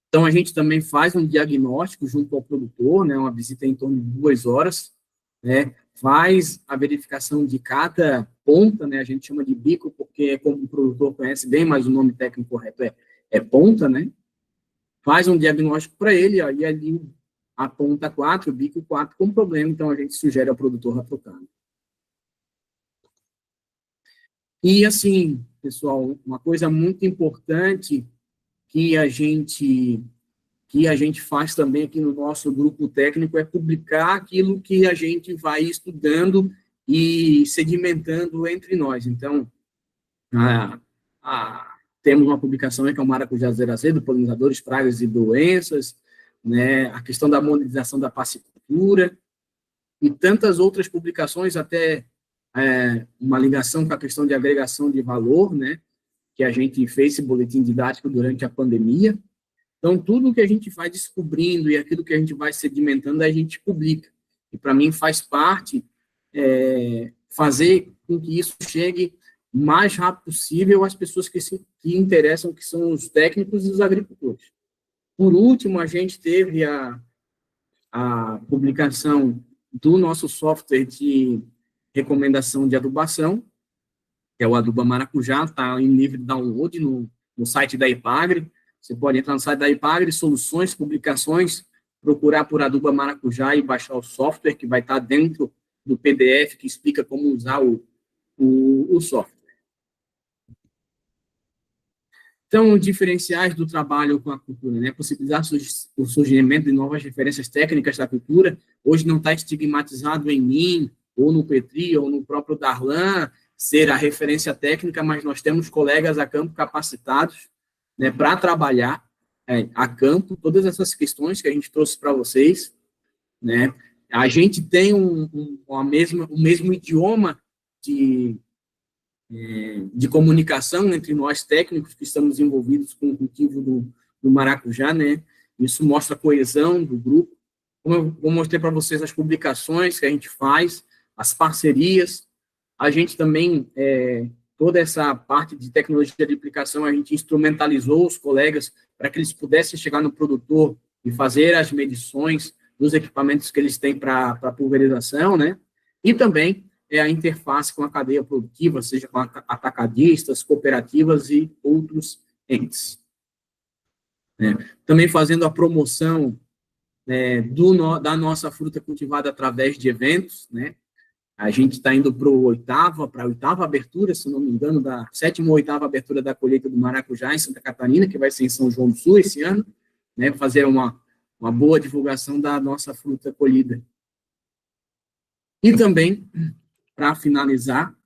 Então, a gente também faz um diagnóstico junto ao produtor, né, uma visita em torno de 2 horas, né, faz a verificação de cada ponta, né, a gente chama de bico, porque, como o produtor conhece bem, mas o nome técnico correto é ponta, né, faz um diagnóstico para ele, ó, e ali a ponta 4, o bico 4 com problema, então a gente sugere ao produtor a trocar. E, assim, pessoal, uma coisa muito importante que a gente faz também aqui no nosso grupo técnico é publicar aquilo que a gente vai estudando e sedimentando entre nós. Então, temos uma publicação que é o Maracujá 0 do polinizadores, pragas e doenças, né, a questão da monetização da passicultura e tantas outras publicações, até uma ligação com a questão de agregação de valor, né, que a gente fez esse boletim didático durante a pandemia. Então, tudo que a gente vai descobrindo e aquilo que a gente vai sedimentando, a gente publica. E, para mim, faz parte fazer com que isso chegue o mais rápido possível às pessoas que interessam, que são os técnicos e os agricultores. Por último, a gente teve a publicação do nosso software de recomendação de adubação, que é o Aduba Maracujá, está em livre download no site da Epagre. Você pode entrar no site da Epagre, soluções, publicações, procurar por Aduba Maracujá e baixar o software, que vai estar dentro do PDF, que explica como usar o software. Então, diferenciais do trabalho com a cultura, né? Possibilitar o surgimento de novas referências técnicas da cultura. Hoje não está estigmatizado em mim, ou no Petri, ou no próprio Darlan, ser a referência técnica, mas nós temos colegas a campo capacitados, né, para trabalhar a campo todas essas questões que a gente trouxe para vocês, né? A gente tem o mesmo idioma de comunicação entre nós técnicos que estamos envolvidos com o cultivo do maracujá, né? Isso mostra a coesão do grupo. Como eu vou mostrar para vocês as publicações que a gente faz, as parcerias. A gente também, toda essa parte de tecnologia de aplicação, a gente instrumentalizou os colegas para que eles pudessem chegar no produtor e fazer as medições dos equipamentos que eles têm para pulverização, né? E também a interface com a cadeia produtiva, seja com atacadistas, cooperativas e outros entes. né? Também fazendo a promoção da nossa fruta cultivada através de eventos, né? A gente está indo para a oitava abertura, se não me engano, da sétima ou oitava abertura da colheita do maracujá em Santa Catarina, que vai ser em São João do Sul esse ano, né? Fazer uma boa divulgação da nossa fruta colhida. E também, para finalizar,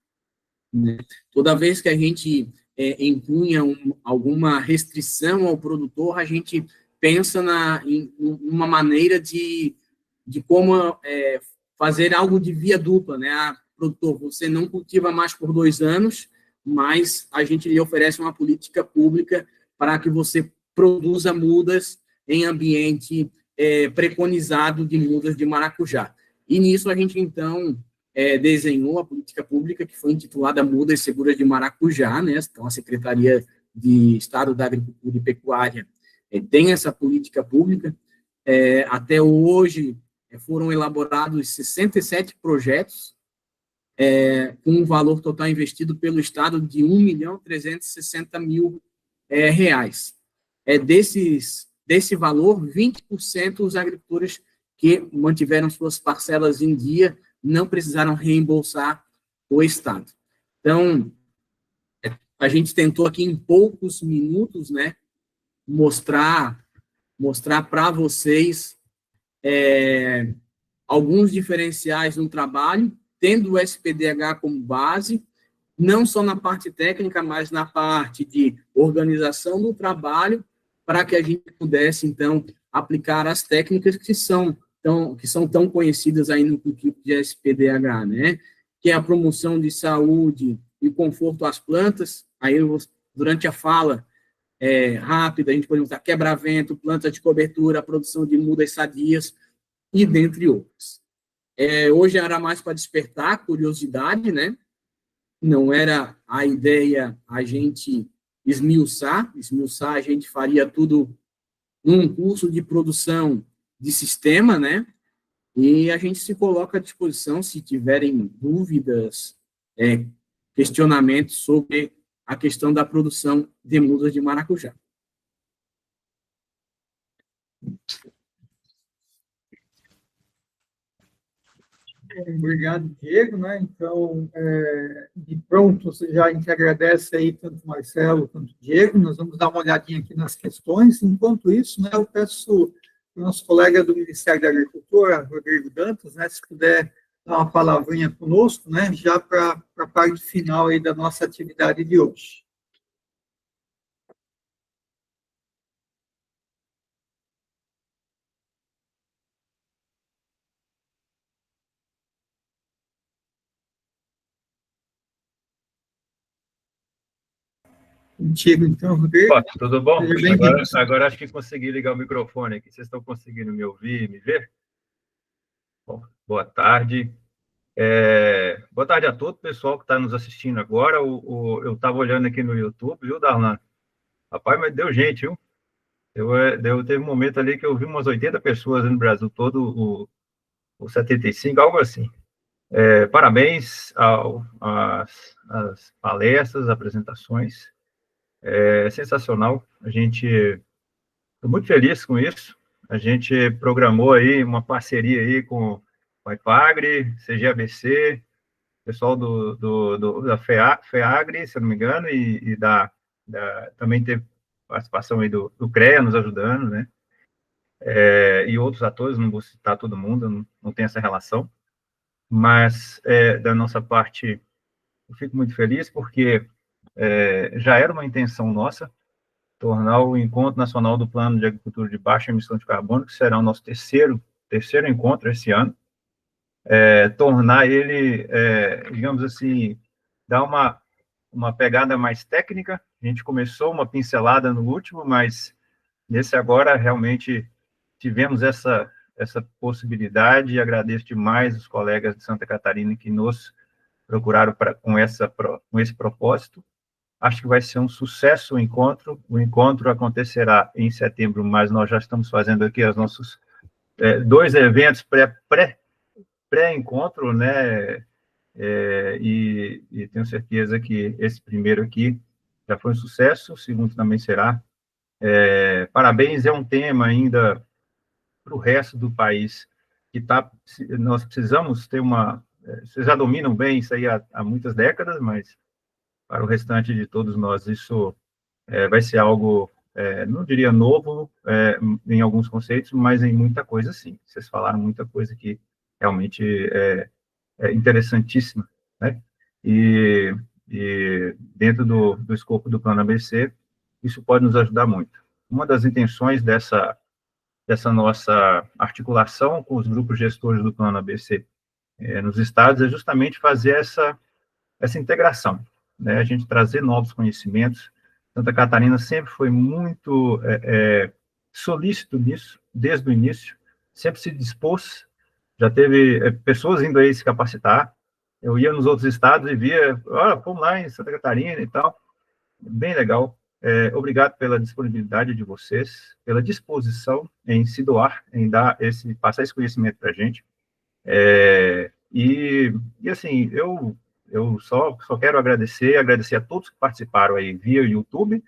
né, toda vez que a gente impunha alguma restrição ao produtor, a gente pensa em uma maneira de como fazer algo de via dupla, né? Produtor, você não cultiva mais por 2 anos, mas a gente lhe oferece uma política pública para que você produza mudas em ambiente preconizado de mudas de maracujá. E nisso a gente, então, desenhou a política pública que foi intitulada Mudas Seguras de Maracujá, né? Então, a Secretaria de Estado da Agricultura e Pecuária tem essa política pública. Até hoje, foram elaborados 67 projetos, com um valor total investido pelo Estado de R$ 1.360.000 reais. Desse valor, 20% os agricultores que mantiveram suas parcelas em dia não precisaram reembolsar o Estado. Então, a gente tentou aqui em poucos minutos, né, mostrar para vocês alguns diferenciais no trabalho, tendo o SPDH como base, não só na parte técnica, mas na parte de organização do trabalho, para que a gente pudesse, então, aplicar as técnicas que são tão conhecidas aí no cultivo de SPDH, né? Que é a promoção de saúde e conforto às plantas. Aí, durante a fala rápida, a gente pode usar quebra-vento, plantas de cobertura, produção de mudas sadias, e dentre outras. Hoje era mais para despertar a curiosidade, né? Não era a ideia a gente esmiuçar, a gente faria tudo num curso de produção de sistema, né? E a gente se coloca à disposição se tiverem dúvidas, questionamentos sobre a questão da produção de mudas de maracujá. Obrigado, Diego, né? Então, de pronto, a gente agradece aí tanto o Marcelo quanto o Diego. Nós vamos dar uma olhadinha aqui nas questões. Enquanto isso, né, eu peço para o nosso colega do Ministério da Agricultura, Rodrigo Dantas, né, se puder dar uma palavrinha conosco, né, já para a parte final aí da nossa atividade de hoje. Contigo, então, Rodrigo. Tudo bom? Agora acho que consegui ligar o microfone aqui. Vocês estão conseguindo me ouvir e me ver? Bom, boa tarde. Boa tarde a todo pessoal que está nos assistindo agora. Eu estava olhando aqui no YouTube, viu, Darlan? Rapaz, mas deu gente, viu? Teve um momento ali que eu vi umas 80 pessoas no Brasil todo, o 75, algo assim. Parabéns às palestras, apresentações. É sensacional. A gente está muito feliz com isso. A gente programou aí uma parceria aí com a Epagre, CGABC, pessoal da FEAGRE, se eu não me engano, e também teve participação aí do CREA nos ajudando, né? E outros atores, não vou citar todo mundo, não tem essa relação. Mas, da nossa parte, eu fico muito feliz porque já era uma intenção nossa tornar o Encontro Nacional do Plano de Agricultura de Baixa Emissão de Carbono, que será o nosso terceiro encontro esse ano, tornar ele, digamos assim, dar uma pegada mais técnica. A gente começou uma pincelada no último, mas nesse agora realmente tivemos essa possibilidade, e agradeço demais os colegas de Santa Catarina que nos procuraram com esse propósito. Acho que vai ser um sucesso o encontro. O encontro acontecerá em setembro, mas nós já estamos fazendo aqui os nossos 2 eventos pré-encontro, né? E tenho certeza que esse primeiro aqui já foi um sucesso, o segundo também será. Parabéns, é um tema ainda para o resto do país, que nós precisamos ter vocês já dominam bem isso aí há muitas décadas, mas para o restante de todos nós isso vai ser algo, não diria novo em alguns conceitos, mas em muita coisa sim. Vocês falaram muita coisa que realmente é interessantíssima, né? E dentro do escopo do Plano ABC, isso pode nos ajudar muito. Uma das intenções dessa nossa articulação com os grupos gestores do Plano ABC nos estados é justamente fazer essa integração, né? A gente trazer novos conhecimentos. Santa Catarina sempre foi muito solícito nisso, desde o início, sempre se dispôs, já teve pessoas indo aí se capacitar. Eu ia nos outros estados e via, vamos lá em Santa Catarina e tal, bem legal. Obrigado pela disponibilidade de vocês, pela disposição em se doar, em passar esse conhecimento para a gente. E assim, eu só quero agradecer a todos que participaram aí via YouTube,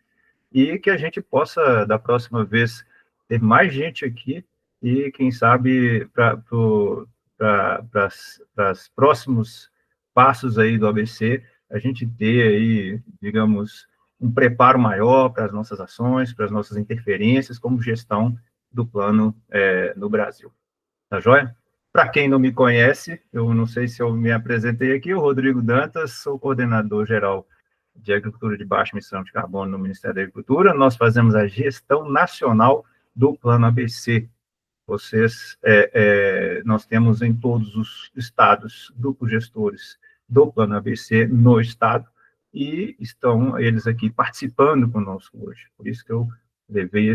e que a gente possa, da próxima vez, ter mais gente aqui, e quem sabe para os próximos passos aí do ABC, a gente ter aí, digamos, um preparo maior para as nossas ações, para as nossas interferências como gestão do plano no Brasil. Tá joia? Para quem não me conhece, eu não sei se eu me apresentei aqui, o Rodrigo Dantas, sou coordenador-geral de Agricultura de Baixa Emissão de Carbono no Ministério da Agricultura. Nós fazemos a gestão nacional do Plano ABC. Nós temos em todos os estados grupos gestores do Plano ABC no estado, e estão eles aqui participando conosco hoje. Por isso que eu levei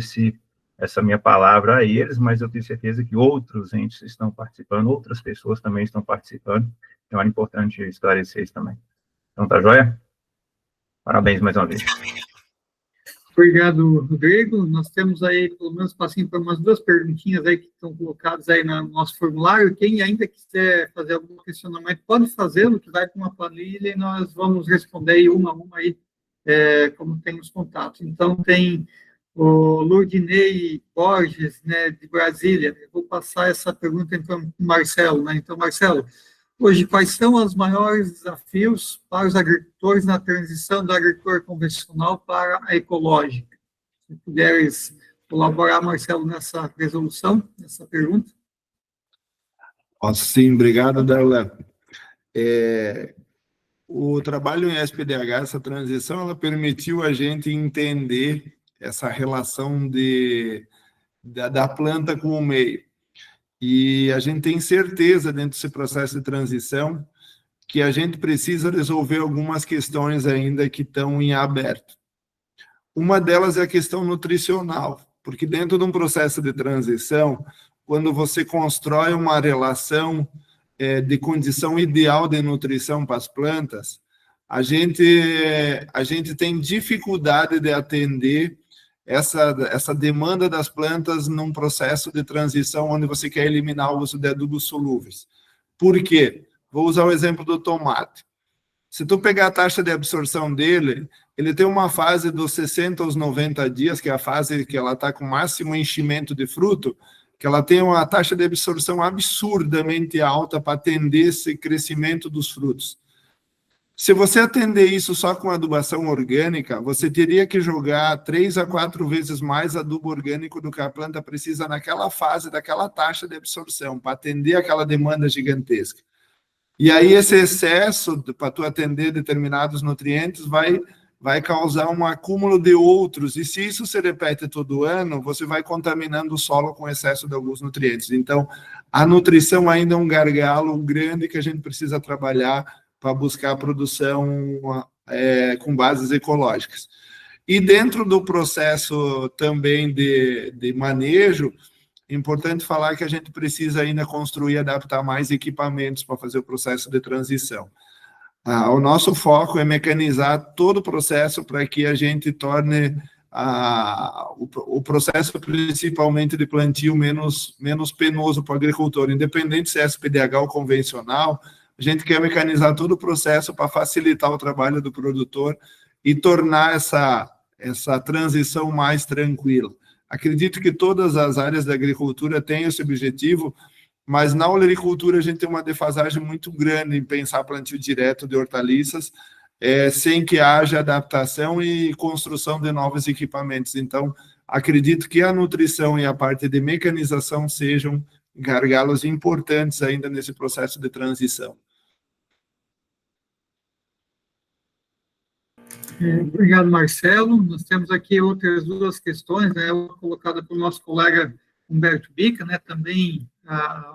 essa minha palavra a eles, mas eu tenho certeza que outros entes estão participando, outras pessoas também estão participando, então é importante esclarecer isso também. Então, tá joia? Parabéns mais uma vez. Obrigado, Rodrigo. Nós temos aí, pelo menos, passando por umas 2 perguntinhas aí que estão colocadas aí no nosso formulário. Quem ainda quiser fazer algum questionamento, pode fazê-lo, que vai com uma planilha e nós vamos responder uma a uma aí, como tem os contatos. Então, tem o Lourdinei Borges, né, de Brasília. Eu vou passar essa pergunta então para o Marcelo, né? Então, Marcelo, hoje, quais são os maiores desafios para os agricultores na transição da agricultura convencional para a ecológica? Se puderes colaborar, Marcelo, nessa resolução, nessa pergunta. Sim, obrigado, Darlan. O trabalho em SPDH, essa transição, ela permitiu a gente entender essa relação da planta com o meio. E a gente tem certeza, dentro desse processo de transição, que a gente precisa resolver algumas questões ainda que estão em aberto. Uma delas é a questão nutricional, porque dentro de um processo de transição, quando você constrói uma relação de condição ideal de nutrição para as plantas, a gente tem dificuldade de atender essa demanda das plantas num processo de transição onde você quer eliminar o uso de adubos solúveis. Por quê? Vou usar o exemplo do tomate. Se tu pegar a taxa de absorção dele, ele tem uma fase dos 60 aos 90 dias, que é a fase que ela está com máximo enchimento de fruto, que ela tem uma taxa de absorção absurdamente alta para atender esse crescimento dos frutos. Se você atender isso só com adubação orgânica, você teria que jogar 3 a 4 vezes mais adubo orgânico do que a planta precisa naquela fase, daquela taxa de absorção, para atender aquela demanda gigantesca. E aí esse excesso, para tu atender determinados nutrientes, vai causar um acúmulo de outros, e se isso se repete todo ano, você vai contaminando o solo com excesso de alguns nutrientes. Então, a nutrição ainda é um gargalo grande que a gente precisa trabalhar para buscar a produção com bases ecológicas. E dentro do processo também de manejo, é importante falar que a gente precisa ainda construir e adaptar mais equipamentos para fazer o processo de transição. O nosso foco é mecanizar todo o processo para que a gente torne o processo, principalmente de plantio, menos penoso para o agricultor. Independente se é SPDH ou convencional, a gente quer mecanizar todo o processo para facilitar o trabalho do produtor e tornar essa transição mais tranquila. Acredito que todas as áreas da agricultura têm esse objetivo, mas na olericultura a gente tem uma defasagem muito grande em pensar plantio direto de hortaliças, sem que haja adaptação e construção de novos equipamentos. Então, acredito que a nutrição e a parte de mecanização sejam gargalos importantes ainda nesse processo de transição. Obrigado, Marcelo. Nós temos aqui outras duas questões, né, uma colocada pelo nosso colega Humberto Bica, né, também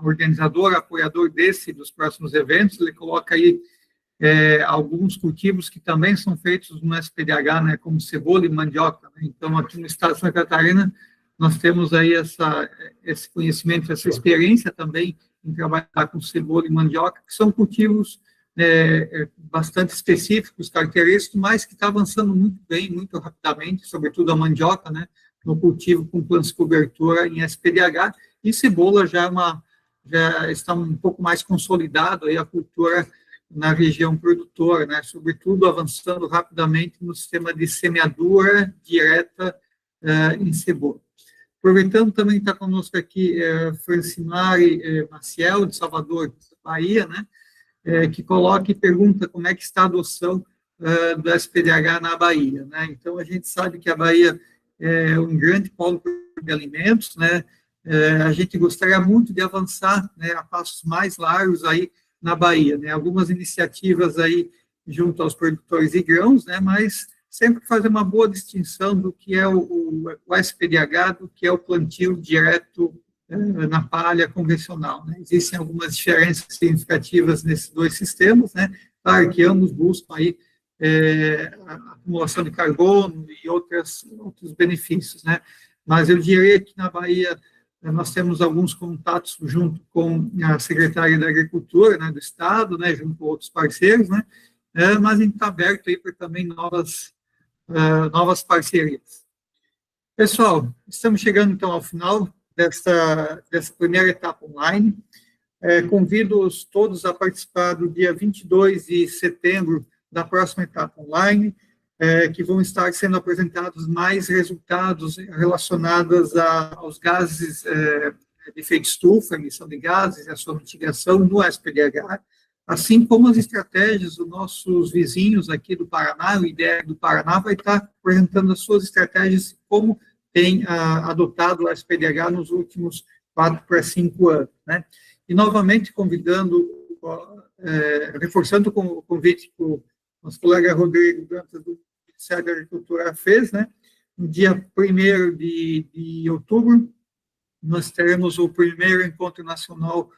organizador, apoiador dos próximos eventos. Ele coloca aí alguns cultivos que também são feitos no SPDH, né, como cebola e mandioca. Né? Então, aqui no estado de Santa Catarina, nós temos aí esse conhecimento, essa experiência também em trabalhar com cebola e mandioca, que são cultivos bastante específicos, característicos, mas que está avançando muito bem, muito rapidamente, sobretudo a mandioca, né, no cultivo com planos de cobertura em SPDH, e cebola já está um pouco mais consolidado aí a cultura na região produtora, né, sobretudo avançando rapidamente no sistema de semeadura direta em cebola. Aproveitando, também está conosco aqui Francinari Maciel, de Salvador, Bahia, né, que coloca e pergunta como é que está a adoção do SPDH na Bahia, né? Então, a gente sabe que a Bahia é um grande polo de alimentos, né? A gente gostaria muito de avançar, né, a passos mais largos aí na Bahia, né? Algumas iniciativas aí junto aos produtores de grãos, né? Mas sempre fazer uma boa distinção do que é o SPDH, do que é o plantio direto na palha convencional, né? Existem algumas diferenças significativas nesses dois sistemas, né? Claro que ambos buscam aí a acumulação de carbono e outros benefícios, né? Mas eu diria que na Bahia nós temos alguns contatos junto com a Secretaria da Agricultura, né, do Estado, né, junto com outros parceiros, né? Mas a gente está aberto aí para também novas parcerias. Pessoal, estamos chegando então ao final dessa primeira etapa online. Convido-os todos a participar do dia 22 de setembro da próxima etapa online, que vão estar sendo apresentados mais resultados relacionados aos gases de efeito estufa, emissão de gases e a sua mitigação no SPDH, assim como as estratégias dos nossos vizinhos aqui do Paraná. O IDR do Paraná vai estar apresentando as suas estratégias, como tem adotado o SPDH nos últimos 4 para 5 anos, né? E, novamente, convidando, reforçando o convite que o nosso colega Rodrigo Dantas, do Ministério da Agricultura, fez, né? No dia 1º de outubro, nós teremos o primeiro encontro nacional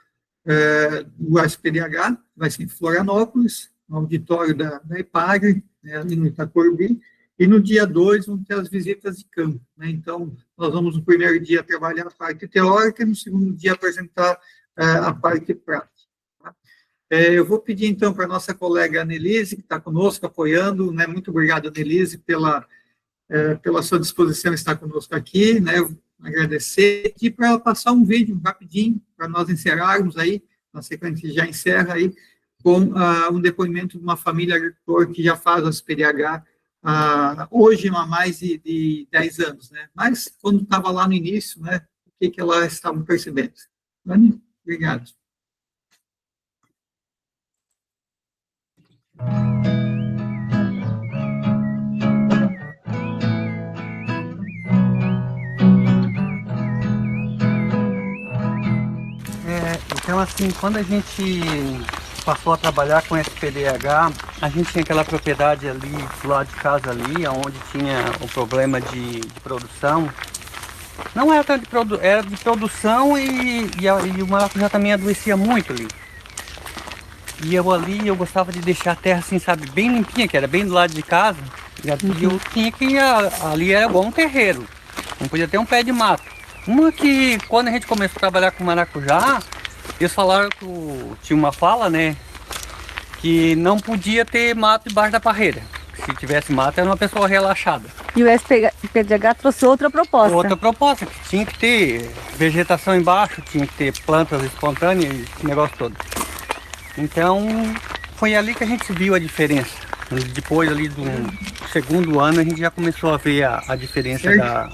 do SPDH, vai ser em Florianópolis, no auditório da EPAGRE, né, ali no Itacorbi. E no dia 2, vamos ter as visitas de campo, né? Então, nós vamos no primeiro dia trabalhar a parte teórica e no segundo dia apresentar a parte prática. Tá? Eu vou pedir, então, para a nossa colega Annelise, que está conosco, apoiando, né? Muito obrigado, Annelise, pela sua disposição em estar conosco aqui, né? Agradecer, e para ela passar um vídeo rapidinho, para nós encerrarmos aí, na sequência já encerra aí, com um depoimento de uma família agricultora que já faz a SPDH hoje há mais de 10 anos, né? Mas quando estava lá no início, né, o que elas estavam percebendo. Dani, obrigado. Então, assim, quando a gente passou a trabalhar com SPDH, a gente tinha aquela propriedade ali, do lado de casa ali, onde tinha o problema de produção. Não era tanto era de produção e o maracujá também adoecia muito ali. E eu gostava de deixar a terra assim, sabe, bem limpinha, que era bem do lado de casa. E eu tinha que ali era bom um terreiro, não podia ter um pé de mato. Uma que, quando a gente começou a trabalhar com maracujá, eles falaram que tinha uma fala, né, que não podia ter mato debaixo da parreira. Se tivesse mato, era uma pessoa relaxada. E o SPDH trouxe outra proposta. Outra proposta, que tinha que ter vegetação embaixo, tinha que ter plantas espontâneas, esse negócio todo. Então, foi ali que a gente viu a diferença. Depois ali do segundo ano a gente já começou a ver a diferença da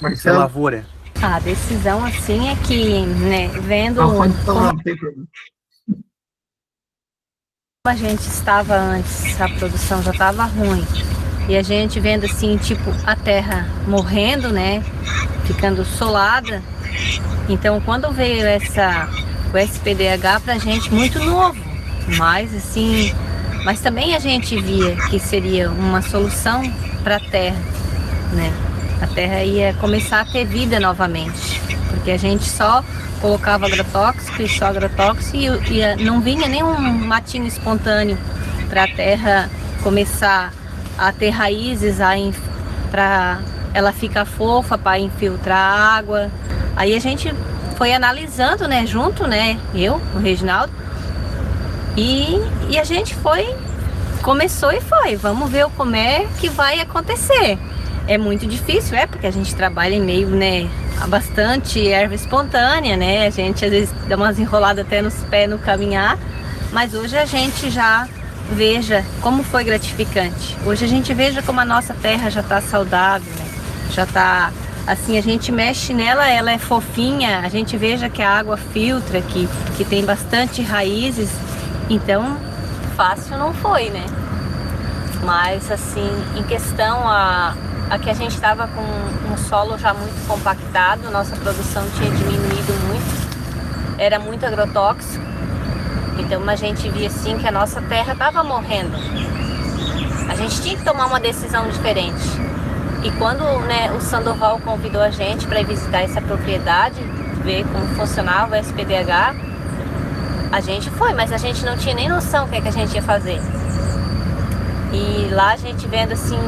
Marcelo, lavoura. A decisão, assim, é que, né, vendo pode como falar, não tem problema. a gente estava antes, a produção já estava ruim. E a gente vendo, assim, tipo, a terra morrendo, né, ficando solada. Então, quando veio o SPDH pra gente, muito novo. Mas, assim, mas também a gente via que seria uma solução para a terra, né? A terra ia começar a ter vida novamente, porque a gente só colocava agrotóxico e só agrotóxico e não vinha nenhum matinho espontâneo para a terra começar a ter raízes, para ela ficar fofa, para infiltrar água. Aí a gente foi analisando, né, junto, né, eu, o Reginaldo, e a gente começou e foi, vamos ver como é que vai acontecer. É muito difícil, porque a gente trabalha em meio, né, a bastante erva espontânea, né, a gente às vezes dá umas enroladas até nos pés no caminhar, mas hoje a gente já veja como foi gratificante. Hoje a gente veja como a nossa terra já está saudável, né, já está, assim, a gente mexe nela, ela é fofinha, a gente veja que a água filtra, que tem bastante raízes, então fácil não foi, né, mas assim, em questão a que a gente estava com um solo já muito compactado, nossa produção tinha diminuído muito, era muito agrotóxico, então a gente via assim que a nossa terra estava morrendo. A gente tinha que tomar uma decisão diferente. E quando, né, o Sandoval convidou a gente para ir visitar essa propriedade, ver como funcionava o SPDH, a gente foi, mas a gente não tinha nem noção do que a gente ia fazer. E lá a gente vendo assim,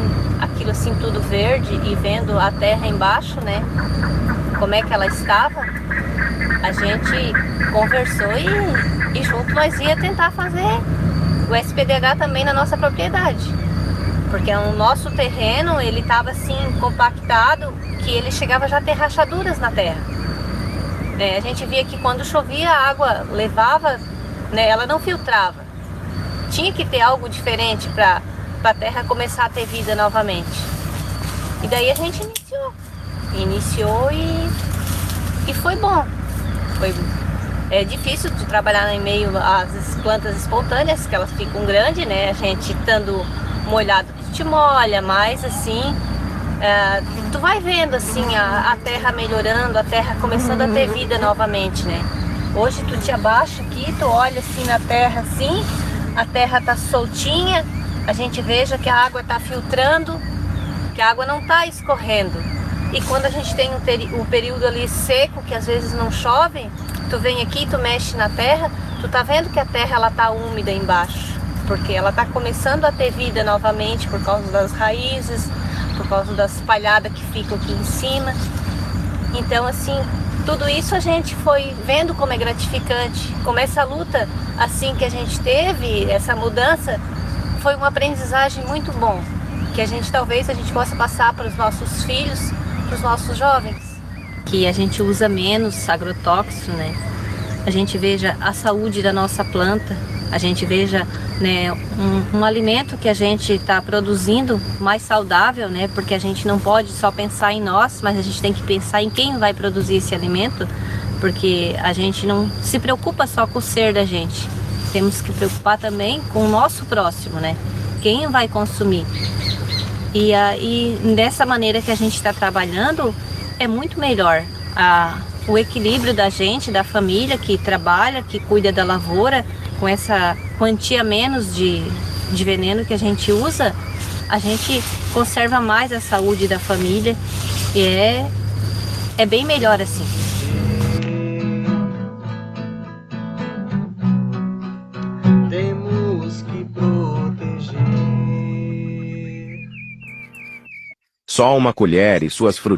aquilo assim tudo verde e vendo a terra embaixo, né, como é que ela estava, a gente conversou e junto nós ia tentar fazer o SPDH também na nossa propriedade. Porque o nosso terreno, ele estava assim compactado, que ele chegava já a ter rachaduras na terra. A gente via que quando chovia a água levava, né, ela não filtrava. Tinha que ter algo diferente para a terra começar a ter vida novamente. E daí a gente iniciou e foi bom. É difícil de trabalhar em meio às plantas espontâneas, que elas ficam grandes, né? A gente estando molhado, tu te molha, mas assim, tu vai vendo assim a terra melhorando, a terra começando a ter vida novamente, né? Hoje tu te abaixa aqui, tu olha assim na terra assim, a terra tá soltinha, a gente veja que a água tá filtrando, que a água não tá escorrendo. E quando a gente tem um período ali seco, que às vezes não chove, tu vem aqui, tu mexe na terra, tu tá vendo que a terra ela tá úmida embaixo, porque ela tá começando a ter vida novamente por causa das raízes, por causa das palhadas que ficam aqui em cima. Então assim, tudo isso a gente foi vendo como é gratificante, como essa luta assim que a gente teve, essa mudança, foi uma aprendizagem muito bom, que talvez a gente possa passar para os nossos filhos, para os nossos jovens. Que a gente usa menos agrotóxico, né? A gente veja a saúde da nossa planta, a gente veja, né, um alimento que a gente está produzindo mais saudável, né? Porque a gente não pode só pensar em nós, mas a gente tem que pensar em quem vai produzir esse alimento, porque a gente não se preocupa só com o ser da gente. Temos que preocupar também com o nosso próximo, né? Quem vai consumir. E dessa maneira que a gente está trabalhando, é muito melhor. O equilíbrio da gente, da família que trabalha, que cuida da lavoura, com essa quantia menos de veneno que a gente usa, a gente conserva mais a saúde da família e é bem melhor assim. Temos que proteger. Só uma colher e suas frutas.